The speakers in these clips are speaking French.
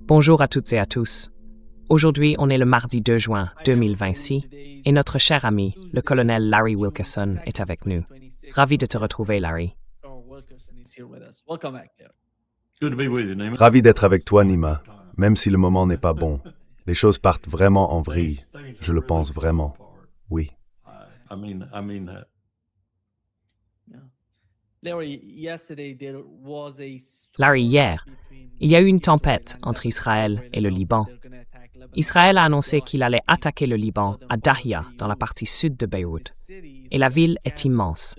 Bonjour à toutes et à tous. Aujourd'hui, on est le mardi 2 juin 2026 et notre cher ami, le colonel Larry Wilkerson, est avec nous. Ravi de te retrouver, Larry. Ravi d'être avec toi, Nima, même si le moment n'est pas bon. Les choses partent vraiment en vrille. Je le pense vraiment. Oui. Larry, hier, il y a eu une tempête entre Israël et le Liban. Israël a annoncé qu'il allait attaquer le Liban à Dahia, dans la partie sud de Beyrouth. Et la ville est immense.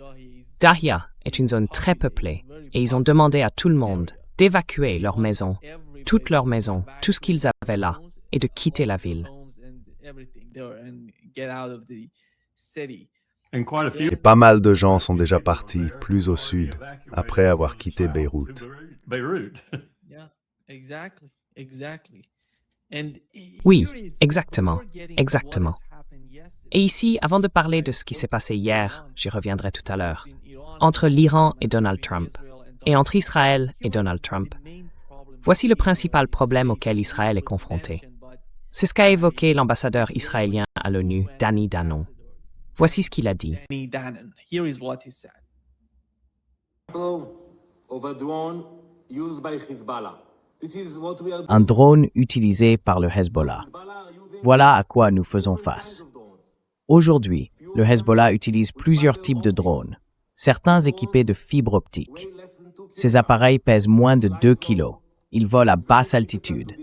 Dahia est une zone très peuplée et ils ont demandé à tout le monde d'évacuer leurs maisons, toutes leurs maisons, tout ce qu'ils avaient là, et de quitter la ville. Et pas mal de gens sont déjà partis plus au sud, après avoir quitté Beyrouth. Oui, exactement, exactement. Et ici, avant de parler de ce qui s'est passé hier, j'y reviendrai tout à l'heure, entre l'Iran et Donald Trump, et entre Israël et Donald Trump, voici le principal problème auquel Israël est confronté. C'est ce qu'a évoqué l'ambassadeur israélien à l'ONU, Danny Danon. Voici ce qu'il a dit. Un drone utilisé par le Hezbollah. Voilà à quoi nous faisons face. Aujourd'hui, le Hezbollah utilise plusieurs types de drones, certains équipés de fibres optiques. Ces appareils pèsent moins de 2 kilos. Ils volent à basse altitude.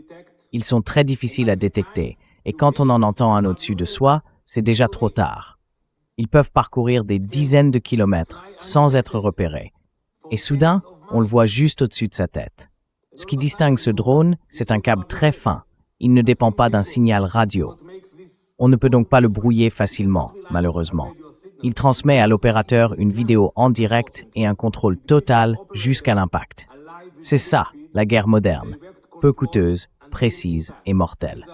Ils sont très difficiles à détecter et quand on en entend un au-dessus de soi, c'est déjà trop tard. Ils peuvent parcourir des dizaines de kilomètres sans être repérés. Et soudain, on le voit juste au-dessus de sa tête. Ce qui distingue ce drone, c'est un câble très fin. Il ne dépend pas d'un signal radio. On ne peut donc pas le brouiller facilement, malheureusement. Il transmet à l'opérateur une vidéo en direct et un contrôle total jusqu'à l'impact. C'est ça, la guerre moderne. Peu coûteuse, précise et mortelle.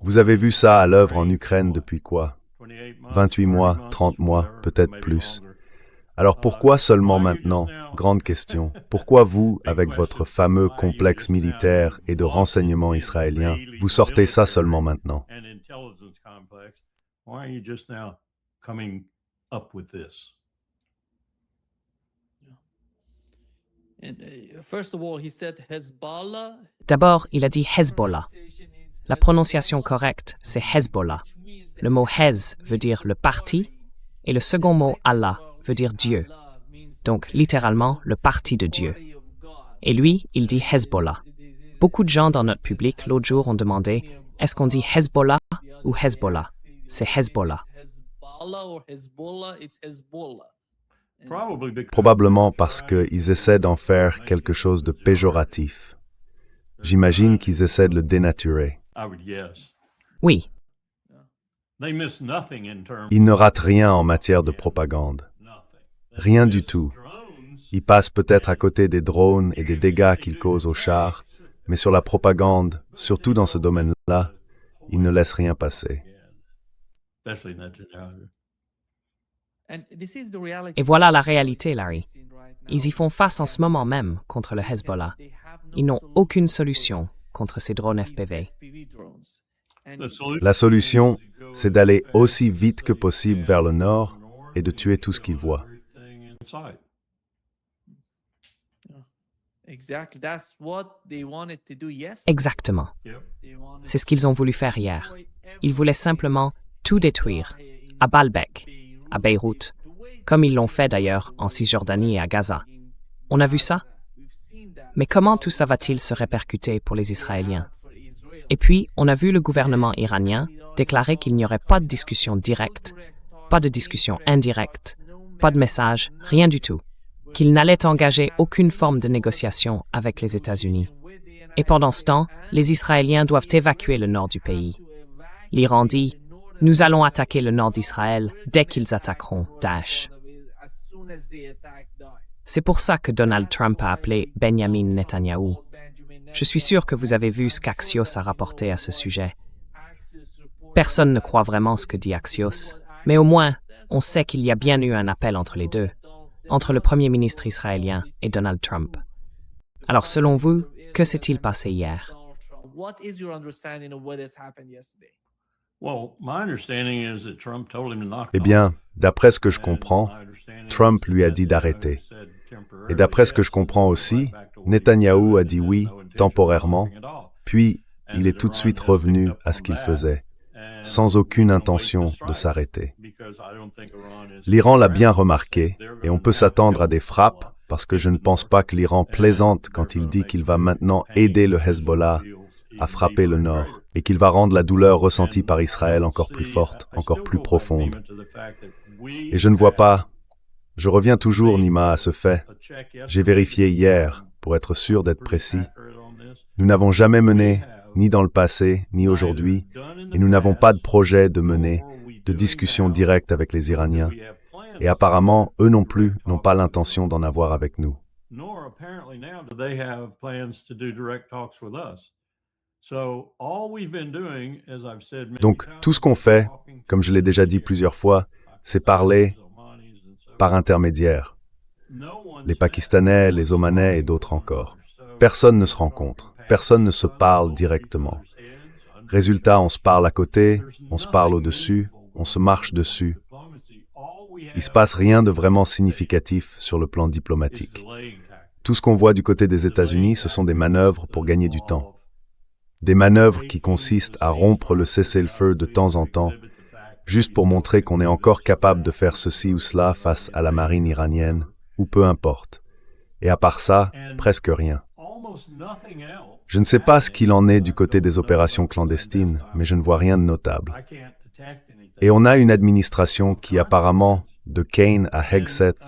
Vous avez vu ça à l'œuvre en Ukraine depuis quoi? 28 mois, 30 mois, peut-être plus. Alors pourquoi seulement maintenant? Grande question. Pourquoi vous, avec votre fameux complexe militaire et de renseignement israélien, vous sortez ça seulement maintenant? D'abord, il a dit Hezbollah. La prononciation correcte, c'est Hezbollah. Le mot Hez veut dire le parti et le second mot Allah veut dire Dieu. Donc, littéralement, le parti de Dieu. Et lui, il dit Hezbollah. Beaucoup de gens dans notre public, l'autre jour, ont demandé « Est-ce qu'on dit Hezbollah ou Hezbollah ?» C'est Hezbollah. Probablement parce qu'ils essaient d'en faire quelque chose de péjoratif. J'imagine qu'ils essaient de le dénaturer. Oui. Ils ne ratent rien en matière de propagande. Rien du tout. Ils passent peut-être à côté des drones et des dégâts qu'ils causent aux chars, mais sur la propagande, surtout dans ce domaine-là, ils ne laissent rien passer. Et voilà la réalité, Larry. Ils y font face en ce moment même contre le Hezbollah. Ils n'ont aucune solution contre ces drones FPV. La solution, c'est d'aller aussi vite que possible vers le nord et de tuer tout ce qu'ils voient. Exactement. C'est ce qu'ils ont voulu faire hier. Ils voulaient simplement tout détruire, à Baalbek, à Beyrouth, comme ils l'ont fait d'ailleurs en Cisjordanie et à Gaza. On a vu ça? Mais comment tout ça va-t-il se répercuter pour les Israéliens? Et puis, on a vu le gouvernement iranien déclarer qu'il n'y aurait pas de discussion directe, pas de discussion indirecte, pas de message, rien du tout, qu'il n'allait engager aucune forme de négociation avec les États-Unis. Et pendant ce temps, les Israéliens doivent évacuer le nord du pays. L'Iran dit « Nous allons attaquer le nord d'Israël dès qu'ils attaqueront Daesh ». C'est pour ça que Donald Trump a appelé Benjamin Netanyahou. Je suis sûr que vous avez vu ce qu'Axios a rapporté à ce sujet. Personne ne croit vraiment ce que dit Axios, mais au moins, on sait qu'il y a bien eu un appel entre les deux, entre le Premier ministre israélien et Donald Trump. Alors selon vous, que s'est-il passé hier? Eh bien, d'après ce que je comprends, Trump lui a dit d'arrêter. Et d'après ce que je comprends aussi, Netanyahou a dit oui, temporairement, puis il est tout de suite revenu à ce qu'il faisait, sans aucune intention de s'arrêter. L'Iran l'a bien remarqué, et on peut s'attendre à des frappes, parce que je ne pense pas que l'Iran plaisante quand il dit qu'il va maintenant aider le Hezbollah à frapper le nord, et qu'il va rendre la douleur ressentie par Israël encore plus forte, encore plus profonde. Et je ne vois pas, je reviens toujours, Nima, à ce fait. J'ai vérifié hier, pour être sûr d'être précis. Nous n'avons jamais mené, ni dans le passé, ni aujourd'hui, et nous n'avons pas de projet de mener de discussion directe avec les Iraniens. Et apparemment, eux non plus n'ont pas l'intention d'en avoir avec nous. Donc, tout ce qu'on fait, comme je l'ai déjà dit plusieurs fois, c'est parler par intermédiaire. Les Pakistanais, les Omanais et d'autres encore. Personne ne se rencontre, personne ne se parle directement. Résultat, on se parle à côté, on se parle au-dessus, on se marche dessus. Il ne se passe rien de vraiment significatif sur le plan diplomatique. Tout ce qu'on voit du côté des États-Unis, ce sont des manœuvres pour gagner du temps. Des manœuvres qui consistent à rompre le cessez-le-feu de temps en temps, juste pour montrer qu'on est encore capable de faire ceci ou cela face à la marine iranienne, ou peu importe. Et à part ça, presque rien. Je ne sais pas ce qu'il en est du côté des opérations clandestines, mais je ne vois rien de notable. Et on a une administration qui apparemment, de Kane à Hegseth,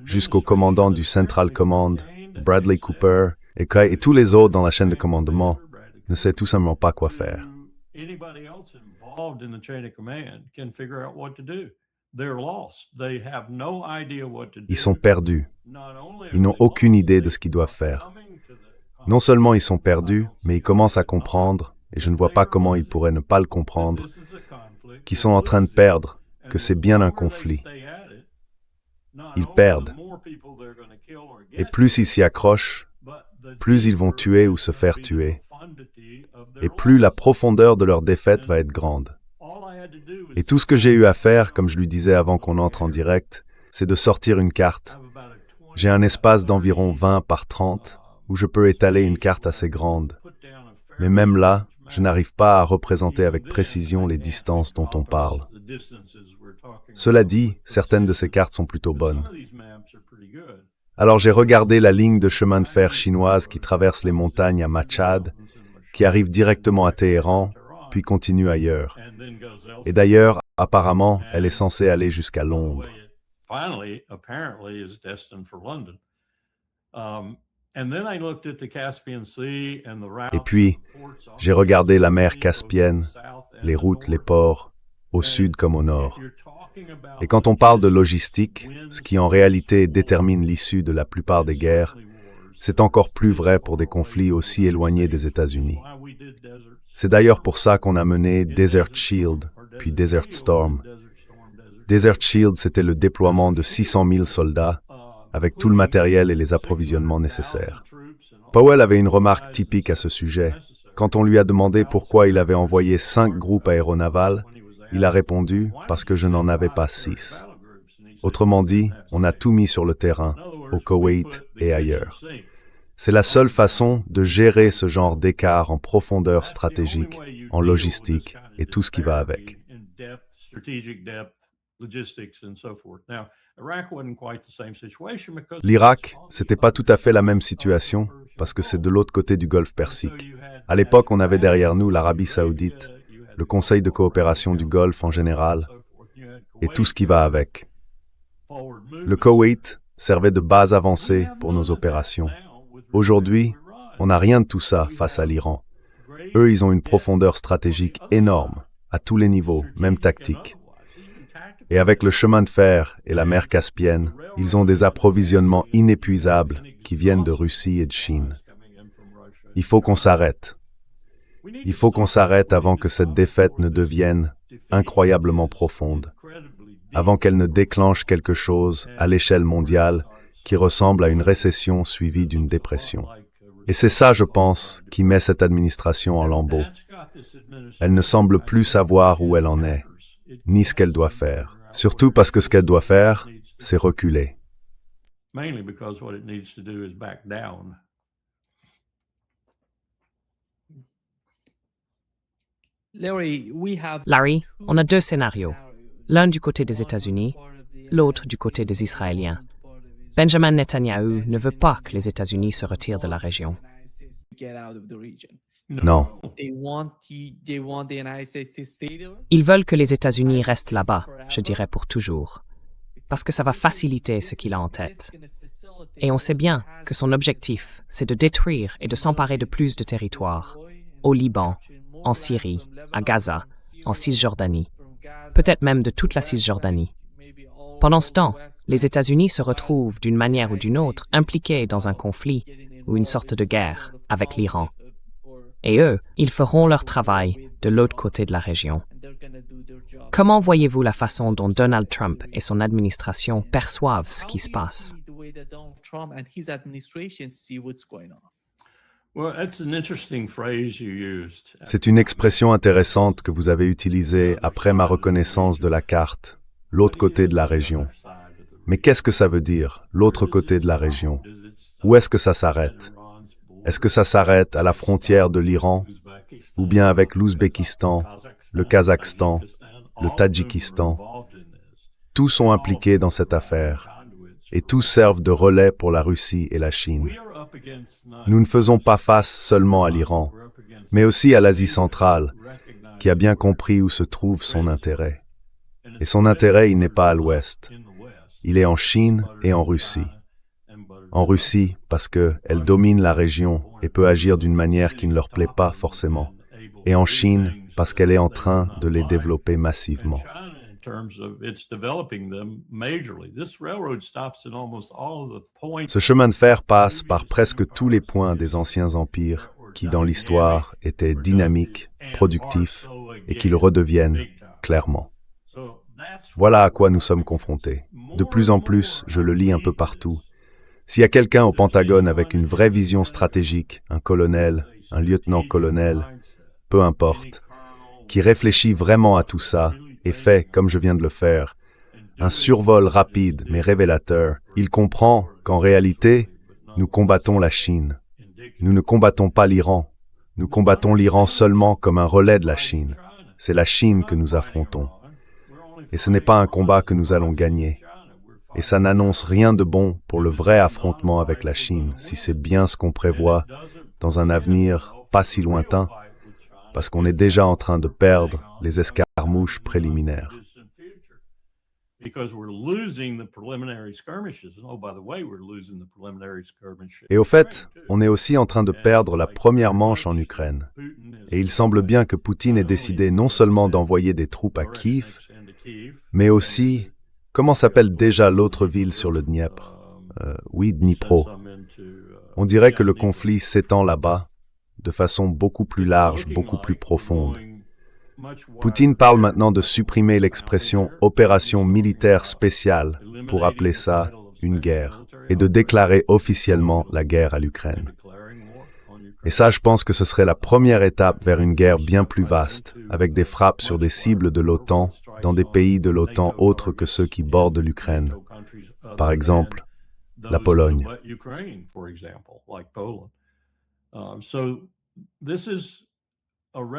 jusqu'au commandant du Central Command, Bradley Cooper, et tous les autres dans la chaîne de commandement, ne sait tout simplement pas quoi faire. Ils sont perdus. Ils n'ont aucune idée de ce qu'ils doivent faire. Non seulement ils sont perdus, mais ils commencent à comprendre, et je ne vois pas comment ils pourraient ne pas le comprendre, qu'ils sont en train de perdre, que c'est bien un conflit. Ils perdent. Et plus ils s'y accrochent, plus ils vont tuer ou se faire tuer. Et plus la profondeur de leur défaite va être grande. Et tout ce que j'ai eu à faire, comme je lui disais avant qu'on entre en direct, c'est de sortir une carte. J'ai un espace d'environ 20 par 30 où je peux étaler une carte assez grande. Mais même là, je n'arrive pas à représenter avec précision les distances dont on parle. Cela dit, certaines de ces cartes sont plutôt bonnes. Alors j'ai regardé la ligne de chemin de fer chinoise qui traverse les montagnes à Machad, qui arrive directement à Téhéran, puis continue ailleurs. Et d'ailleurs, apparemment, elle est censée aller jusqu'à Londres. Et puis, j'ai regardé la mer Caspienne, les routes, les ports, au sud comme au nord. Et quand on parle de logistique, ce qui en réalité détermine l'issue de la plupart des guerres, c'est encore plus vrai pour des conflits aussi éloignés des États-Unis. C'est d'ailleurs pour ça qu'on a mené Desert Shield, puis Desert Storm. Desert Shield, c'était le déploiement de 600 000 soldats, avec tout le matériel et les approvisionnements nécessaires. Powell avait une remarque typique à ce sujet. Quand on lui a demandé pourquoi il avait envoyé 5 groupes aéronavals, il a répondu « parce que je n'en avais pas 6 ». Autrement dit, on a tout mis sur le terrain, au Koweït et ailleurs. C'est la seule façon de gérer ce genre d'écart en profondeur stratégique, en logistique et tout ce qui va avec. L'Irak, c'était pas tout à fait la même situation, parce que c'est de l'autre côté du Golfe Persique. À l'époque, on avait derrière nous l'Arabie Saoudite, le Conseil de coopération du Golfe en général, et tout ce qui va avec. Le Koweït servait de base avancée pour nos opérations. Aujourd'hui, on n'a rien de tout ça face à l'Iran. Eux, ils ont une profondeur stratégique énorme, à tous les niveaux, même tactique. Et avec le chemin de fer et la mer Caspienne, ils ont des approvisionnements inépuisables qui viennent de Russie et de Chine. Il faut qu'on s'arrête. Il faut qu'on s'arrête avant que cette défaite ne devienne incroyablement profonde. avant qu'elle ne déclenche quelque chose à l'échelle mondiale qui ressemble à une récession suivie d'une dépression. Et c'est ça, je pense, qui met cette administration en lambeaux. Elle ne semble plus savoir où elle en est, ni ce qu'elle doit faire. Surtout parce que ce qu'elle doit faire, c'est reculer. Larry, on a deux scénarios. L'un du côté des États-Unis, l'autre du côté des Israéliens. Benjamin Netanyahu ne veut pas que les États-Unis se retirent de la région. Non. Ils veulent que les États-Unis restent là-bas, je dirais pour toujours, parce que ça va faciliter ce qu'il a en tête. Et on sait bien que son objectif, c'est de détruire et de s'emparer de plus de territoires, au Liban, en Syrie, à Gaza, en Cisjordanie, peut-être même de toute la Cisjordanie. Pendant ce temps, les États-Unis se retrouvent d'une manière ou d'une autre impliqués dans un conflit ou une sorte de guerre avec l'Iran. Et eux, ils feront leur travail de l'autre côté de la région. Comment voyez-vous la façon dont Donald Trump et son administration perçoivent ce qui se passe? C'est une expression intéressante que vous avez utilisée après ma reconnaissance de la carte, l'autre côté de la région. Mais qu'est-ce que ça veut dire, l'autre côté de la région? Où est-ce que ça s'arrête? Est-ce que ça s'arrête à la frontière de l'Iran, ou bien avec l'Ouzbékistan, le Kazakhstan, le Tadjikistan? Tous sont impliqués dans cette affaire, et tous servent de relais pour la Russie et la Chine. Nous ne faisons pas face seulement à l'Iran, mais aussi à l'Asie centrale, qui a bien compris où se trouve son intérêt. Et son intérêt, il n'est pas à l'ouest. Il est en Chine et en Russie. En Russie, parce qu'elle domine la région et peut agir d'une manière qui ne leur plaît pas forcément. Et en Chine, parce qu'elle est en train de les développer massivement. Ce chemin de fer passe par presque tous les points des anciens empires qui, dans l'histoire, étaient dynamiques, productifs et qui le redeviennent clairement. Voilà à quoi nous sommes confrontés. De plus en plus, je le lis un peu partout. S'il y a quelqu'un au Pentagone avec une vraie vision stratégique, un colonel, un lieutenant-colonel, peu importe, qui réfléchit vraiment à tout ça et fait, comme je viens de le faire, un survol rapide mais révélateur, il comprend qu'en réalité, nous combattons la Chine. Nous ne combattons pas l'Iran. Nous combattons l'Iran seulement comme un relais de la Chine. C'est la Chine que nous affrontons. Et ce n'est pas un combat que nous allons gagner. Et ça n'annonce rien de bon pour le vrai affrontement avec la Chine, si c'est bien ce qu'on prévoit dans un avenir pas si lointain, parce qu'on est déjà en train de perdre les escarmouches préliminaires. Et au fait, on est aussi en train de perdre la première manche en Ukraine. Et il semble bien que Poutine ait décidé non seulement d'envoyer des troupes à Kiev, mais aussi, comment s'appelle déjà l'autre ville sur le Dniepr? Oui, Dnipro. On dirait que le conflit s'étend là-bas, de façon beaucoup plus large, beaucoup plus profonde. Poutine parle maintenant de supprimer l'expression « opération militaire spéciale » pour appeler ça une guerre, et de déclarer officiellement la guerre à l'Ukraine. Et ça, je pense que ce serait la première étape vers une guerre bien plus vaste, avec des frappes sur des cibles de l'OTAN, dans des pays de l'OTAN autres que ceux qui bordent l'Ukraine. Par exemple, la Pologne.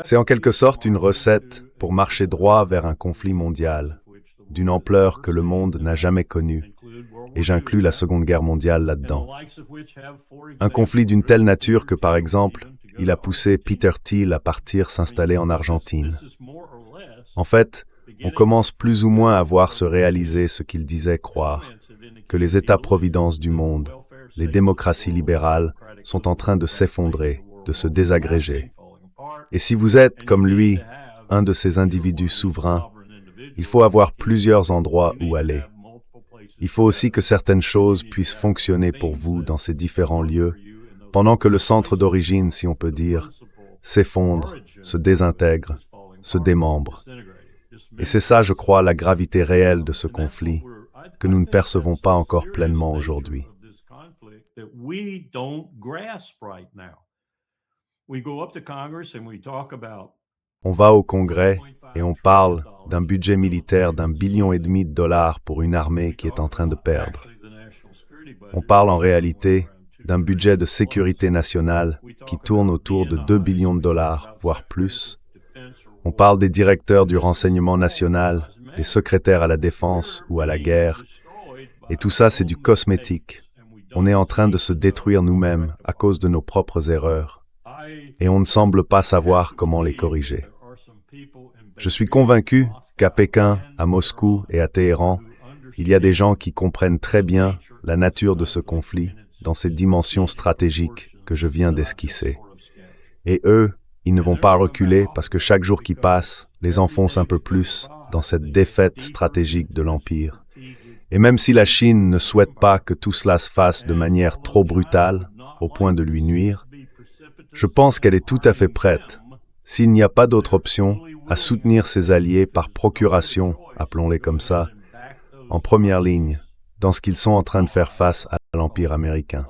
C'est en quelque sorte une recette pour marcher droit vers un conflit mondial, d'une ampleur que le monde n'a jamais connue, et j'inclus la Seconde Guerre mondiale là-dedans. Un conflit d'une telle nature que, par exemple, il a poussé Peter Thiel à partir s'installer en Argentine. En fait, on commence plus ou moins à voir se réaliser ce qu'il disait croire, que les États-providence du monde, les démocraties libérales, sont en train de s'effondrer, de se désagréger. Et si vous êtes, comme lui, un de ces individus souverains, il faut avoir plusieurs endroits où aller. Il faut aussi que certaines choses puissent fonctionner pour vous dans ces différents lieux, pendant que le centre d'origine, si on peut dire, s'effondre, se désintègre, se démembre. Et c'est ça, je crois, la gravité réelle de ce conflit, que nous ne percevons pas encore pleinement aujourd'hui. On va au Congrès et on parle d'un budget militaire d'1,5 billion de dollars pour une armée qui est en train de perdre. On parle en réalité d'un budget de sécurité nationale qui tourne autour de 2 billions de dollars, voire plus. On parle des directeurs du renseignement national, des secrétaires à la défense ou à la guerre. Et tout ça, c'est du cosmétique. On est en train de se détruire nous-mêmes à cause de nos propres erreurs. Et on ne semble pas savoir comment les corriger. Je suis convaincu qu'à Pékin, à Moscou et à Téhéran, il y a des gens qui comprennent très bien la nature de ce conflit dans ces dimensions stratégiques que je viens d'esquisser. Et eux, ils ne vont pas reculer parce que chaque jour qui passe les enfonce un peu plus dans cette défaite stratégique de l'Empire. Et même si la Chine ne souhaite pas que tout cela se fasse de manière trop brutale, au point de lui nuire, je pense qu'elle est tout à fait prête, s'il n'y a pas d'autre option, à soutenir ses alliés par procuration, appelons-les comme ça, en première ligne, dans ce qu'ils sont en train de faire face à l'Empire américain.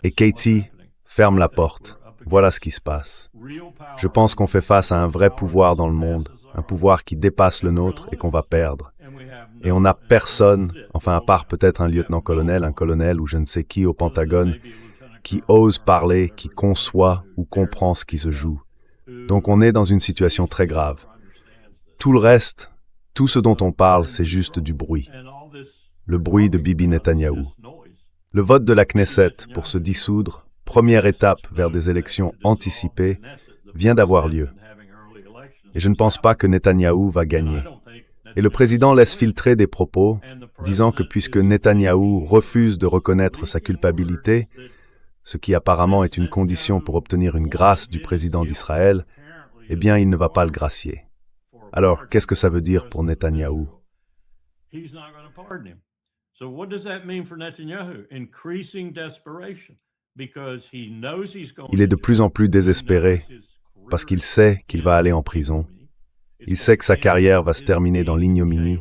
Et Katie ferme la porte. Voilà ce qui se passe. Je pense qu'on fait face à un vrai pouvoir dans le monde, un pouvoir qui dépasse le nôtre et qu'on va perdre. Et on n'a personne, enfin à part peut-être un lieutenant-colonel, un colonel ou je ne sais qui au Pentagone, qui ose parler, qui conçoit ou comprend ce qui se joue. Donc on est dans une situation très grave. Tout le reste, tout ce dont on parle, c'est juste du bruit. Le bruit de Bibi Netanyahou. Le vote de la Knesset pour se dissoudre, première étape vers des élections anticipées, vient d'avoir lieu. Et je ne pense pas que Netanyahou va gagner. Et le président laisse filtrer des propos, disant que puisque Netanyahou refuse de reconnaître sa culpabilité, ce qui apparemment est une condition pour obtenir une grâce du président d'Israël, eh bien il ne va pas le gracier. Alors, qu'est-ce que ça veut dire pour Netanyahou? Il est de plus en plus désespéré parce qu'il sait qu'il va aller en prison. Il sait que sa carrière va se terminer dans l'ignominie.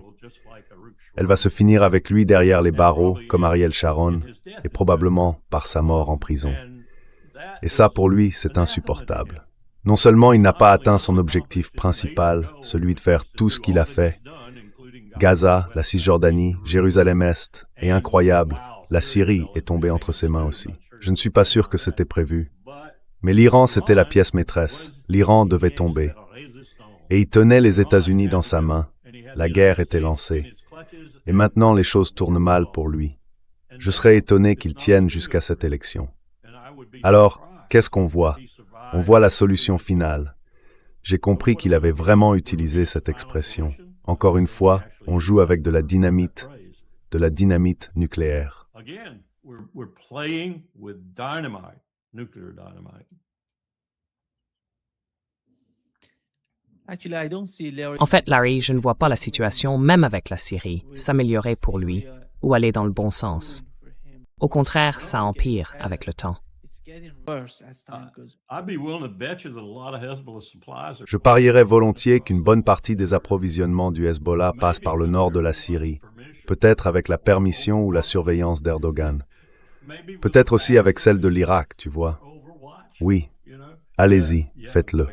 Elle va se finir avec lui derrière les barreaux, comme Ariel Sharon, et probablement par sa mort en prison. Et ça, pour lui, c'est insupportable. Non seulement il n'a pas atteint son objectif principal, celui de faire tout ce qu'il a fait, Gaza, la Cisjordanie, Jérusalem-Est, et incroyable, la Syrie est tombée entre ses mains aussi. Je ne suis pas sûr que c'était prévu. Mais l'Iran, c'était la pièce maîtresse. L'Iran devait tomber. Et il tenait les États-Unis dans sa main. La guerre était lancée. Et maintenant, les choses tournent mal pour lui. Je serais étonné qu'il tienne jusqu'à cette élection. Alors, qu'est-ce qu'on voit? On voit la solution finale. J'ai compris qu'il avait vraiment utilisé cette expression. Encore une fois, on joue avec de la dynamite nucléaire. En fait, Larry, je ne vois pas la situation, même avec la Syrie, s'améliorer pour lui ou aller dans le bon sens. Au contraire, ça empire avec le temps. Je parierais volontiers qu'une bonne partie des approvisionnements du Hezbollah passe par le nord de la Syrie, peut-être avec la permission ou la surveillance d'Erdogan. Peut-être aussi avec celle de l'Irak, tu vois. Oui, allez-y, faites-le.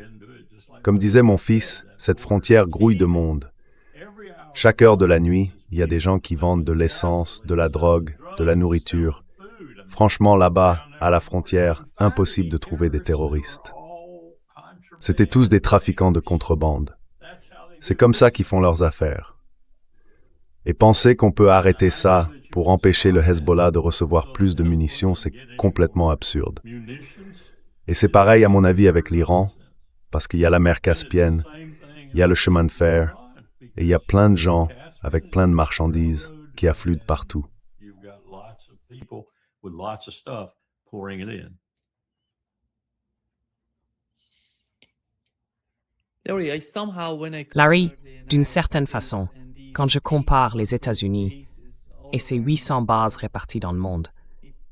Comme disait mon fils, cette frontière grouille de monde. Chaque heure de la nuit, il y a des gens qui vendent de l'essence, de la drogue, de la nourriture. Franchement, là-bas, à la frontière, impossible de trouver des terroristes. C'étaient tous des trafiquants de contrebande. C'est comme ça qu'ils font leurs affaires. Et penser qu'on peut arrêter ça pour empêcher le Hezbollah de recevoir plus de munitions, c'est complètement absurde. Et c'est pareil à mon avis avec l'Iran, parce qu'il y a la mer Caspienne, il y a le chemin de fer, et il y a plein de gens avec plein de marchandises qui affluent de partout. Larry, d'une certaine façon, quand je compare les États-Unis et ses 800 bases réparties dans le monde,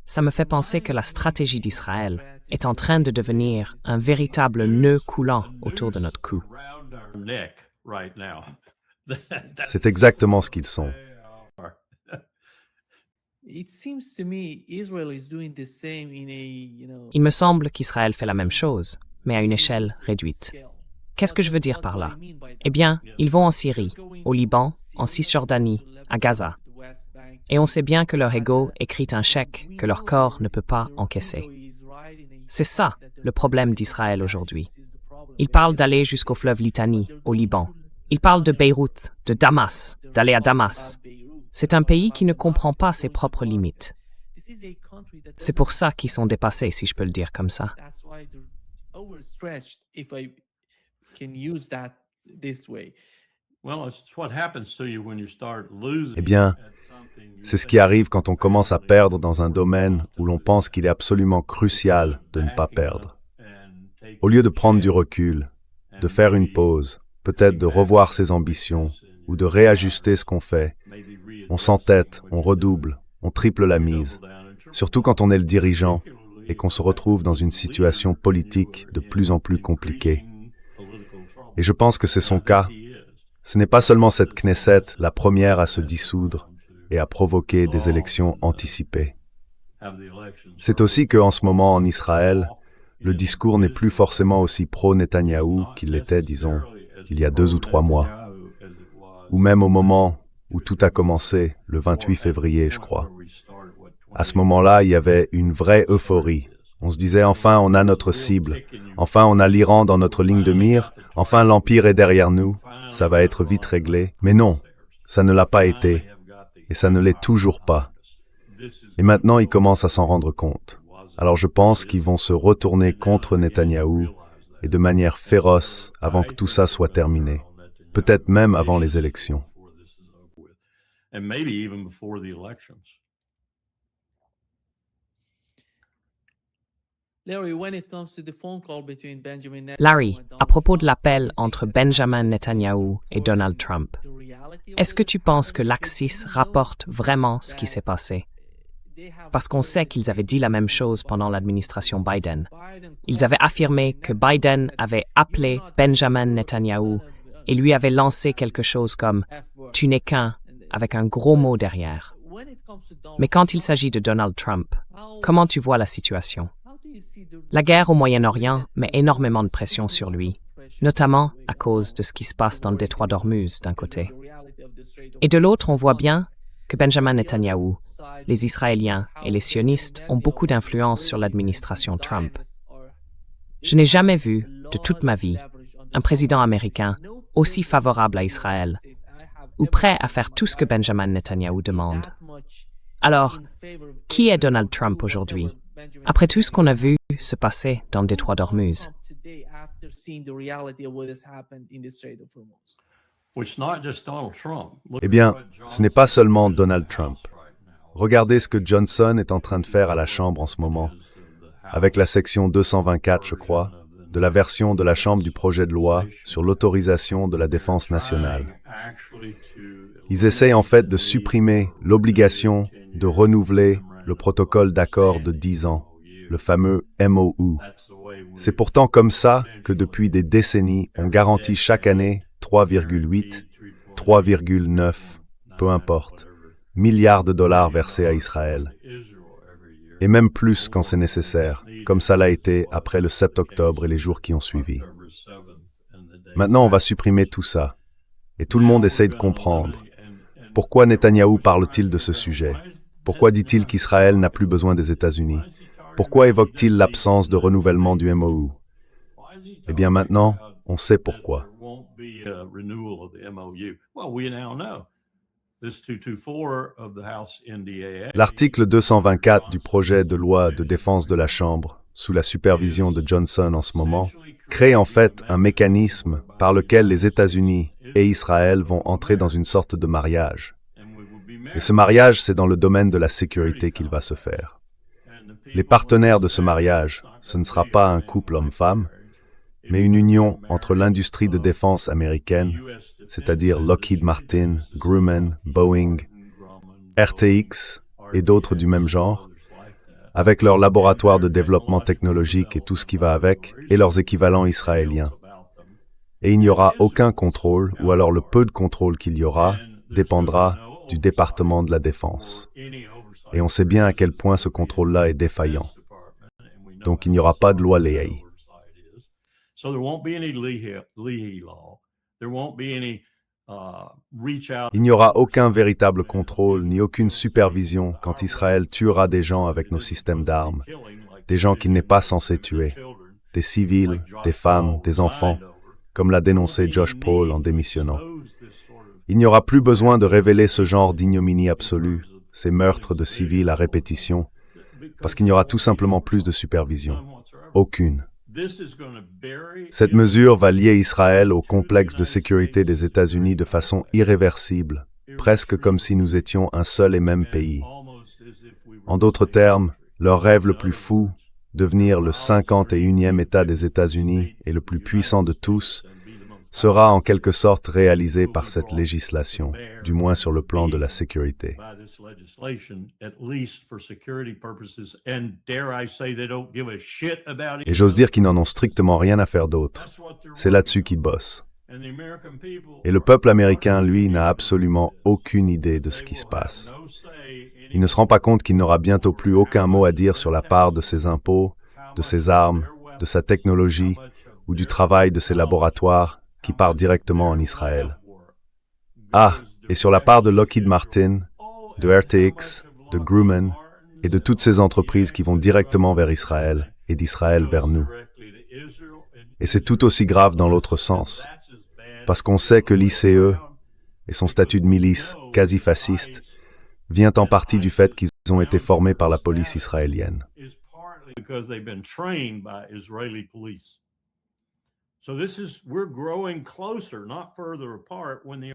ça me fait penser que la stratégie d'Israël est en train de devenir un véritable nœud coulant autour de notre cou. C'est exactement ce qu'ils sont. Il me semble qu'Israël fait la même chose, mais à une échelle réduite. Qu'est-ce que je veux dire par là? Eh bien, ils vont en Syrie, au Liban, en Cisjordanie, à Gaza. Et on sait bien que leur ego écrit un chèque que leur corps ne peut pas encaisser. C'est ça, le problème d'Israël aujourd'hui. Ils parlent d'aller jusqu'au fleuve Litani, au Liban. Ils parlent de Beyrouth, de Damas, d'aller à Damas. C'est un pays qui ne comprend pas ses propres limites. C'est pour ça qu'ils sont dépassés, si je peux le dire comme ça. Eh bien, c'est ce qui arrive quand on commence à perdre dans un domaine où l'on pense qu'il est absolument crucial de ne pas perdre. Au lieu de prendre du recul, de faire une pause, peut-être de revoir ses ambitions ou de réajuster ce qu'on fait, on s'entête, on redouble, on triple la mise, surtout quand on est le dirigeant et qu'on se retrouve dans une situation politique de plus en plus compliquée. Et je pense que c'est son cas. Ce n'est pas seulement cette Knesset, la première à se dissoudre et à provoquer des élections anticipées. C'est aussi qu'en ce moment en Israël, le discours n'est plus forcément aussi pro-Netanyahou qu'il l'était, disons, il y a 2 ou 3 mois. Ou même au moment où tout a commencé, le 28 février, je crois. À ce moment-là, il y avait une vraie euphorie. On se disait, enfin, on a notre cible. Enfin, on a l'Iran dans notre ligne de mire. Enfin, l'Empire est derrière nous. Ça va être vite réglé. Mais non, ça ne l'a pas été. Et ça ne l'est toujours pas. Et maintenant, ils commencent à s'en rendre compte. Alors je pense qu'ils vont se retourner contre Netanyahou et de manière féroce avant que tout ça soit terminé. Peut-être même avant les élections. Larry, à propos de l'appel entre Benjamin Netanyahou et Donald Trump, est-ce que tu penses que l'Axis rapporte vraiment ce qui s'est passé? Parce qu'on sait qu'ils avaient dit la même chose pendant l'administration Biden. Ils avaient affirmé que Biden avait appelé Benjamin Netanyahou et lui avait lancé quelque chose comme « tu n'es qu'un » avec un gros mot derrière. Mais quand il s'agit de Donald Trump, comment tu vois la situation? La guerre au Moyen-Orient met énormément de pression sur lui, notamment à cause de ce qui se passe dans le détroit d'Ormuz d'un côté. Et de l'autre, on voit bien que Benjamin Netanyahou, les Israéliens et les sionistes ont beaucoup d'influence sur l'administration Trump. Je n'ai jamais vu, de toute ma vie, un président américain aussi favorable à Israël ou prêt à faire tout ce que Benjamin Netanyahou demande. Alors, qui est Donald Trump aujourd'hui, après tout ce qu'on a vu se passer dans le détroit d'Ormuz? Eh bien, ce n'est pas seulement Donald Trump. Regardez ce que Johnson est en train de faire à la Chambre en ce moment, avec la section 224, je crois, de la version de la Chambre du projet de loi sur l'autorisation de la défense nationale. Ils essayent en fait de supprimer l'obligation de renouveler le protocole d'accord de 10 ans, le fameux MOU. C'est pourtant comme ça que depuis des décennies, on garantit chaque année 3,8, 3,9, peu importe, milliards de dollars versés à Israël. Et même plus quand c'est nécessaire, comme ça l'a été après le 7 octobre et les jours qui ont suivi. Maintenant, on va supprimer tout ça. Et tout le monde essaye de comprendre. Pourquoi Netanyahou parle-t-il de ce sujet? Pourquoi dit-il qu'Israël n'a plus besoin des États-Unis? Pourquoi évoque-t-il l'absence de renouvellement du MOU? Eh bien maintenant, on sait pourquoi. L'article 224 du projet de loi de défense de la Chambre, sous la supervision de Johnson en ce moment, crée en fait un mécanisme par lequel les États-Unis et Israël vont entrer dans une sorte de mariage. Et ce mariage, c'est dans le domaine de la sécurité qu'il va se faire. Les partenaires de ce mariage, ce ne sera pas un couple homme-femme, mais une union entre l'industrie de défense américaine, c'est-à-dire Lockheed Martin, Grumman, Boeing, RTX et d'autres du même genre, avec leurs laboratoires de développement technologique et tout ce qui va avec, et leurs équivalents israéliens. Et il n'y aura aucun contrôle, ou alors le peu de contrôle qu'il y aura, dépendra du département de la Défense. Et on sait bien à quel point ce contrôle-là est défaillant. Donc il n'y aura pas de loi Leahy. Il n'y aura aucun véritable contrôle ni aucune supervision quand Israël tuera des gens avec nos systèmes d'armes, des gens qu'il n'est pas censé tuer, des civils, des femmes, des enfants, comme l'a dénoncé Josh Paul en démissionnant. Il n'y aura plus besoin de révéler ce genre d'ignominie absolue, ces meurtres de civils à répétition, parce qu'il n'y aura tout simplement plus de supervision. Aucune. Cette mesure va lier Israël au complexe de sécurité des États-Unis de façon irréversible, presque comme si nous étions un seul et même pays. En d'autres termes, leur rêve le plus fou, devenir le 51e État des États-Unis et le plus puissant de tous, sera en quelque sorte réalisé par cette législation, du moins sur le plan de la sécurité. Et j'ose dire qu'ils n'en ont strictement rien à faire d'autre. C'est là-dessus qu'ils bossent. Et le peuple américain, lui, n'a absolument aucune idée de ce qui se passe. Il ne se rend pas compte qu'il n'aura bientôt plus aucun mot à dire sur la part de ses impôts, de ses armes, de sa technologie ou du travail de ses laboratoires qui part directement en Israël. Ah, et sur la part de Lockheed Martin, de RTX, de Grumman et de toutes ces entreprises qui vont directement vers Israël et d'Israël vers nous. Et c'est tout aussi grave dans l'autre sens, parce qu'on sait que l'ICE et son statut de milice quasi fasciste vient en partie du fait qu'ils ont été formés par la police israélienne.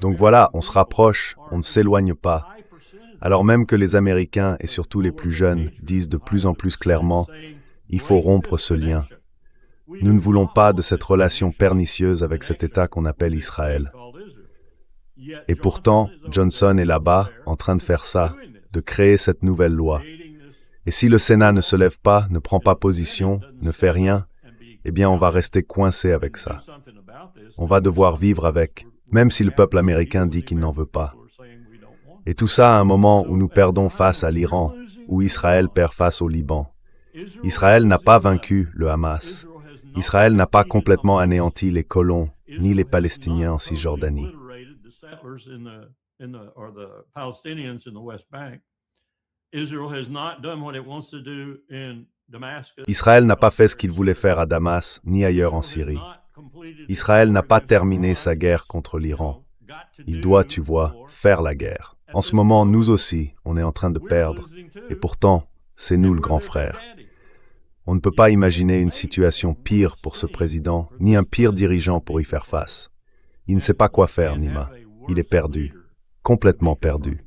Donc voilà, on se rapproche, on ne s'éloigne pas, alors même que les Américains, et surtout les plus jeunes, disent de plus en plus clairement « il faut rompre ce lien ». Nous ne voulons pas de cette relation pernicieuse avec cet État qu'on appelle Israël. Et pourtant, Johnson est là-bas, en train de faire ça, de créer cette nouvelle loi. Et si le Sénat ne se lève pas, ne prend pas position, ne fait rien, eh bien on va rester coincé avec ça. On va devoir vivre avec, même si le peuple américain dit qu'il n'en veut pas. Et tout ça à un moment où nous perdons face à l'Iran, où Israël perd face au Liban. Israël n'a pas vaincu le Hamas. Israël n'a pas complètement anéanti les colons, ni les Palestiniens en Cisjordanie. Israël n'a pas fait ce qu'il voulait faire à Damas, ni ailleurs en Syrie. Israël n'a pas terminé sa guerre contre l'Iran. Il doit, tu vois, faire la guerre. En ce moment, nous aussi, on est en train de perdre. Et pourtant, c'est nous le grand frère. On ne peut pas imaginer une situation pire pour ce président, ni un pire dirigeant pour y faire face. Il ne sait pas quoi faire, Nima. Il est perdu, complètement perdu.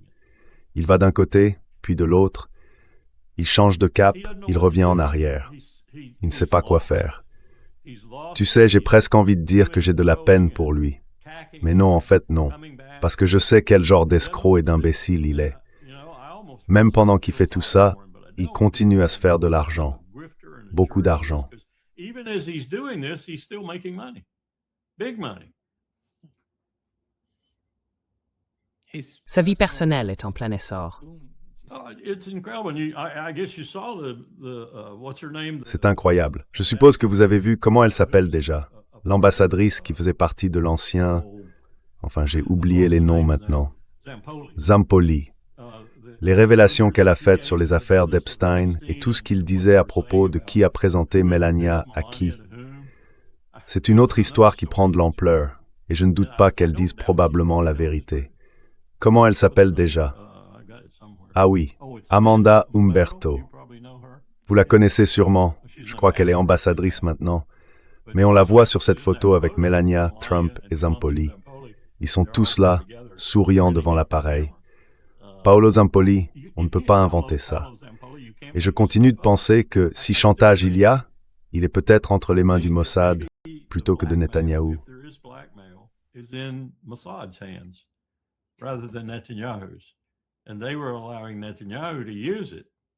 Il va d'un côté, puis de l'autre. Il change de cap, il revient en arrière. Il ne sait pas quoi faire. Tu sais, j'ai presque envie de dire que j'ai de la peine pour lui. Mais non, en fait, non. Parce que je sais quel genre d'escroc et d'imbécile il est. Même pendant qu'il fait tout ça, il continue à se faire de l'argent. Beaucoup d'argent. Sa vie personnelle est en plein essor. C'est incroyable. Je suppose que vous avez vu comment elle s'appelle déjà. L'ambassadrice qui faisait partie de l'ancien... Enfin, j'ai oublié les noms maintenant. Zampoli. Les révélations qu'elle a faites sur les affaires d'Epstein et tout ce qu'il disait à propos de qui a présenté Melania à qui. C'est une autre histoire qui prend de l'ampleur, et je ne doute pas qu'elle dise probablement la vérité. Comment elle s'appelle déjà? Ah oui, Amanda Umberto. Vous la connaissez sûrement, je crois qu'elle est ambassadrice maintenant, mais on la voit sur cette photo avec Melania, Trump et Zampoli. Ils sont tous là, souriant devant l'appareil. Paolo Zampoli, on ne peut pas inventer ça. Et je continue de penser que si chantage il y a, il est peut-être entre les mains du Mossad plutôt que de Netanyahou.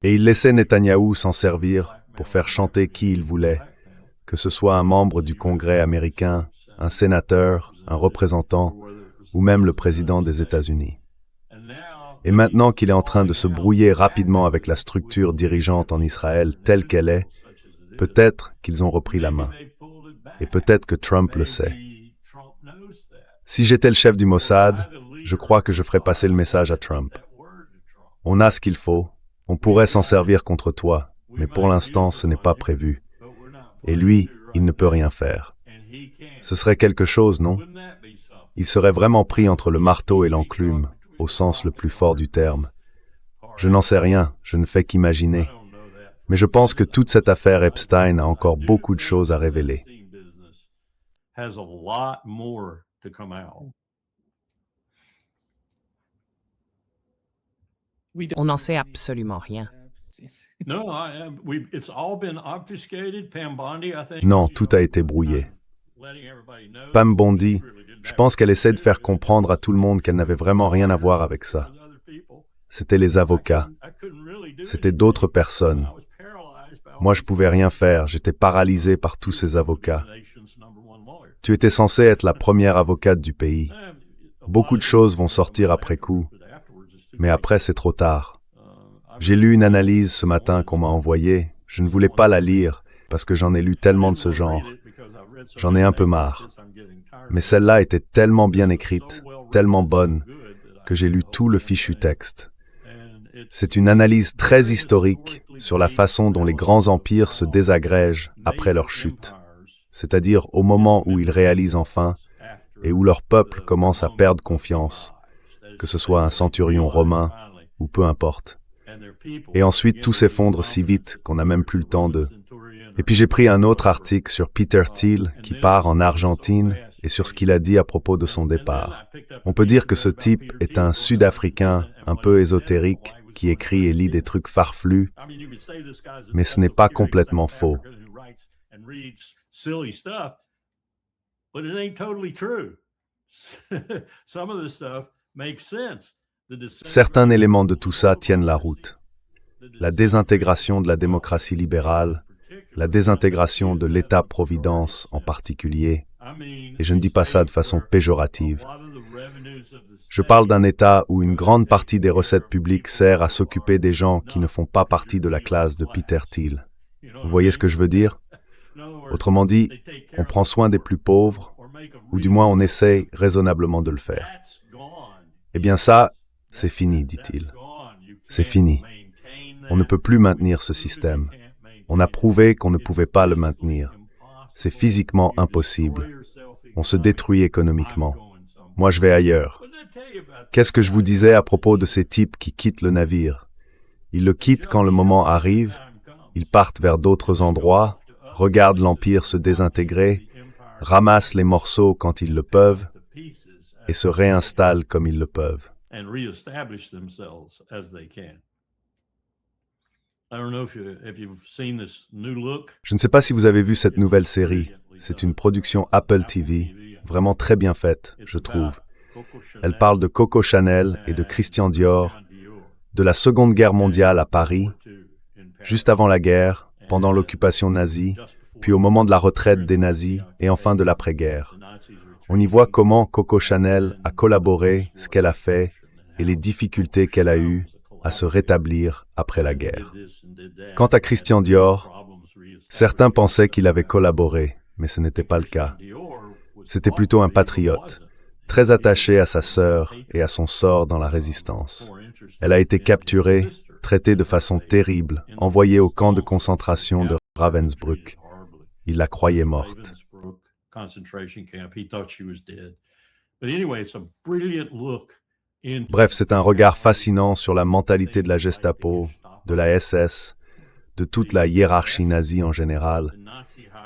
Et il laissait Netanyahou s'en servir pour faire chanter qui il voulait, que ce soit un membre du Congrès américain, un sénateur, un représentant, ou même le président des États-Unis. Et maintenant qu'il est en train de se brouiller rapidement avec la structure dirigeante en Israël telle qu'elle est, peut-être qu'ils ont repris la main. Et peut-être que Trump le sait. Si j'étais le chef du Mossad, je crois que je ferais passer le message à Trump. On a ce qu'il faut, on pourrait s'en servir contre toi, mais pour l'instant ce n'est pas prévu. Et lui, il ne peut rien faire. Ce serait quelque chose, non? Il serait vraiment pris entre le marteau et l'enclume, au sens le plus fort du terme. Je n'en sais rien, je ne fais qu'imaginer. Mais je pense que toute cette affaire Epstein a encore beaucoup de choses à révéler. On n'en sait absolument rien. Non, tout a été brouillé. Pam Bondi, je pense qu'elle essaie de faire comprendre à tout le monde qu'elle n'avait vraiment rien à voir avec ça. C'était les avocats. C'était d'autres personnes. Moi, je pouvais rien faire, j'étais paralysé par tous ces avocats. Tu étais censé être la première avocate du pays. Beaucoup de choses vont sortir après coup, mais après c'est trop tard. J'ai lu une analyse ce matin qu'on m'a envoyée. Je ne voulais pas la lire parce que j'en ai lu tellement de ce genre. J'en ai un peu marre. Mais celle-là était tellement bien écrite, tellement bonne, que j'ai lu tout le fichu texte. C'est une analyse très historique sur la façon dont les grands empires se désagrègent après leur chute, c'est-à-dire au moment où ils réalisent enfin et où leur peuple commence à perdre confiance, que ce soit un centurion romain ou peu importe. Et ensuite tout s'effondre si vite qu'on n'a même plus le temps de... Et puis j'ai pris un autre article sur Peter Thiel qui part en Argentine et sur ce qu'il a dit à propos de son départ. On peut dire que ce type est un Sud-Africain un peu ésotérique qui écrit et lit des trucs farfelus, mais ce n'est pas complètement faux. Certains éléments de tout ça tiennent la route. La désintégration de la démocratie libérale, la désintégration de l'État-providence en particulier, et je ne dis pas ça de façon péjorative. Je parle d'un État où une grande partie des recettes publiques sert à s'occuper des gens qui ne font pas partie de la classe de Peter Thiel. Vous voyez ce que je veux dire? Autrement dit, on prend soin des plus pauvres, ou du moins on essaye raisonnablement de le faire. Eh bien ça, c'est fini, dit-il. C'est fini. On ne peut plus maintenir ce système. On a prouvé qu'on ne pouvait pas le maintenir. C'est physiquement impossible. On se détruit économiquement. Moi, je vais ailleurs. Qu'est-ce que je vous disais à propos de ces types qui quittent le navire? Ils le quittent quand le moment arrive, ils partent vers d'autres endroits, regardent l'empire se désintégrer, ramassent les morceaux quand ils le peuvent et se réinstallent comme ils le peuvent. Je ne sais pas si vous avez vu cette nouvelle série. C'est une production Apple TV, vraiment très bien faite, je trouve. Elle parle de Coco Chanel et de Christian Dior, de la Seconde Guerre mondiale à Paris, juste avant la guerre, pendant l'occupation nazie, puis au moment de la retraite des nazis et enfin de l'après-guerre. On y voit comment Coco Chanel a collaboré, ce qu'elle a fait et les difficultés qu'elle a eues à se rétablir après la guerre. Quant à Christian Dior, certains pensaient qu'il avait collaboré, mais ce n'était pas le cas. C'était plutôt un patriote, très attaché à sa sœur et à son sort dans la résistance. Elle a été capturée, traitée de façon terrible, envoyée au camp de concentration de Ravensbrück. Il la croyait morte. Bref, c'est un regard fascinant sur la mentalité de la Gestapo, de la SS, de toute la hiérarchie nazie en général,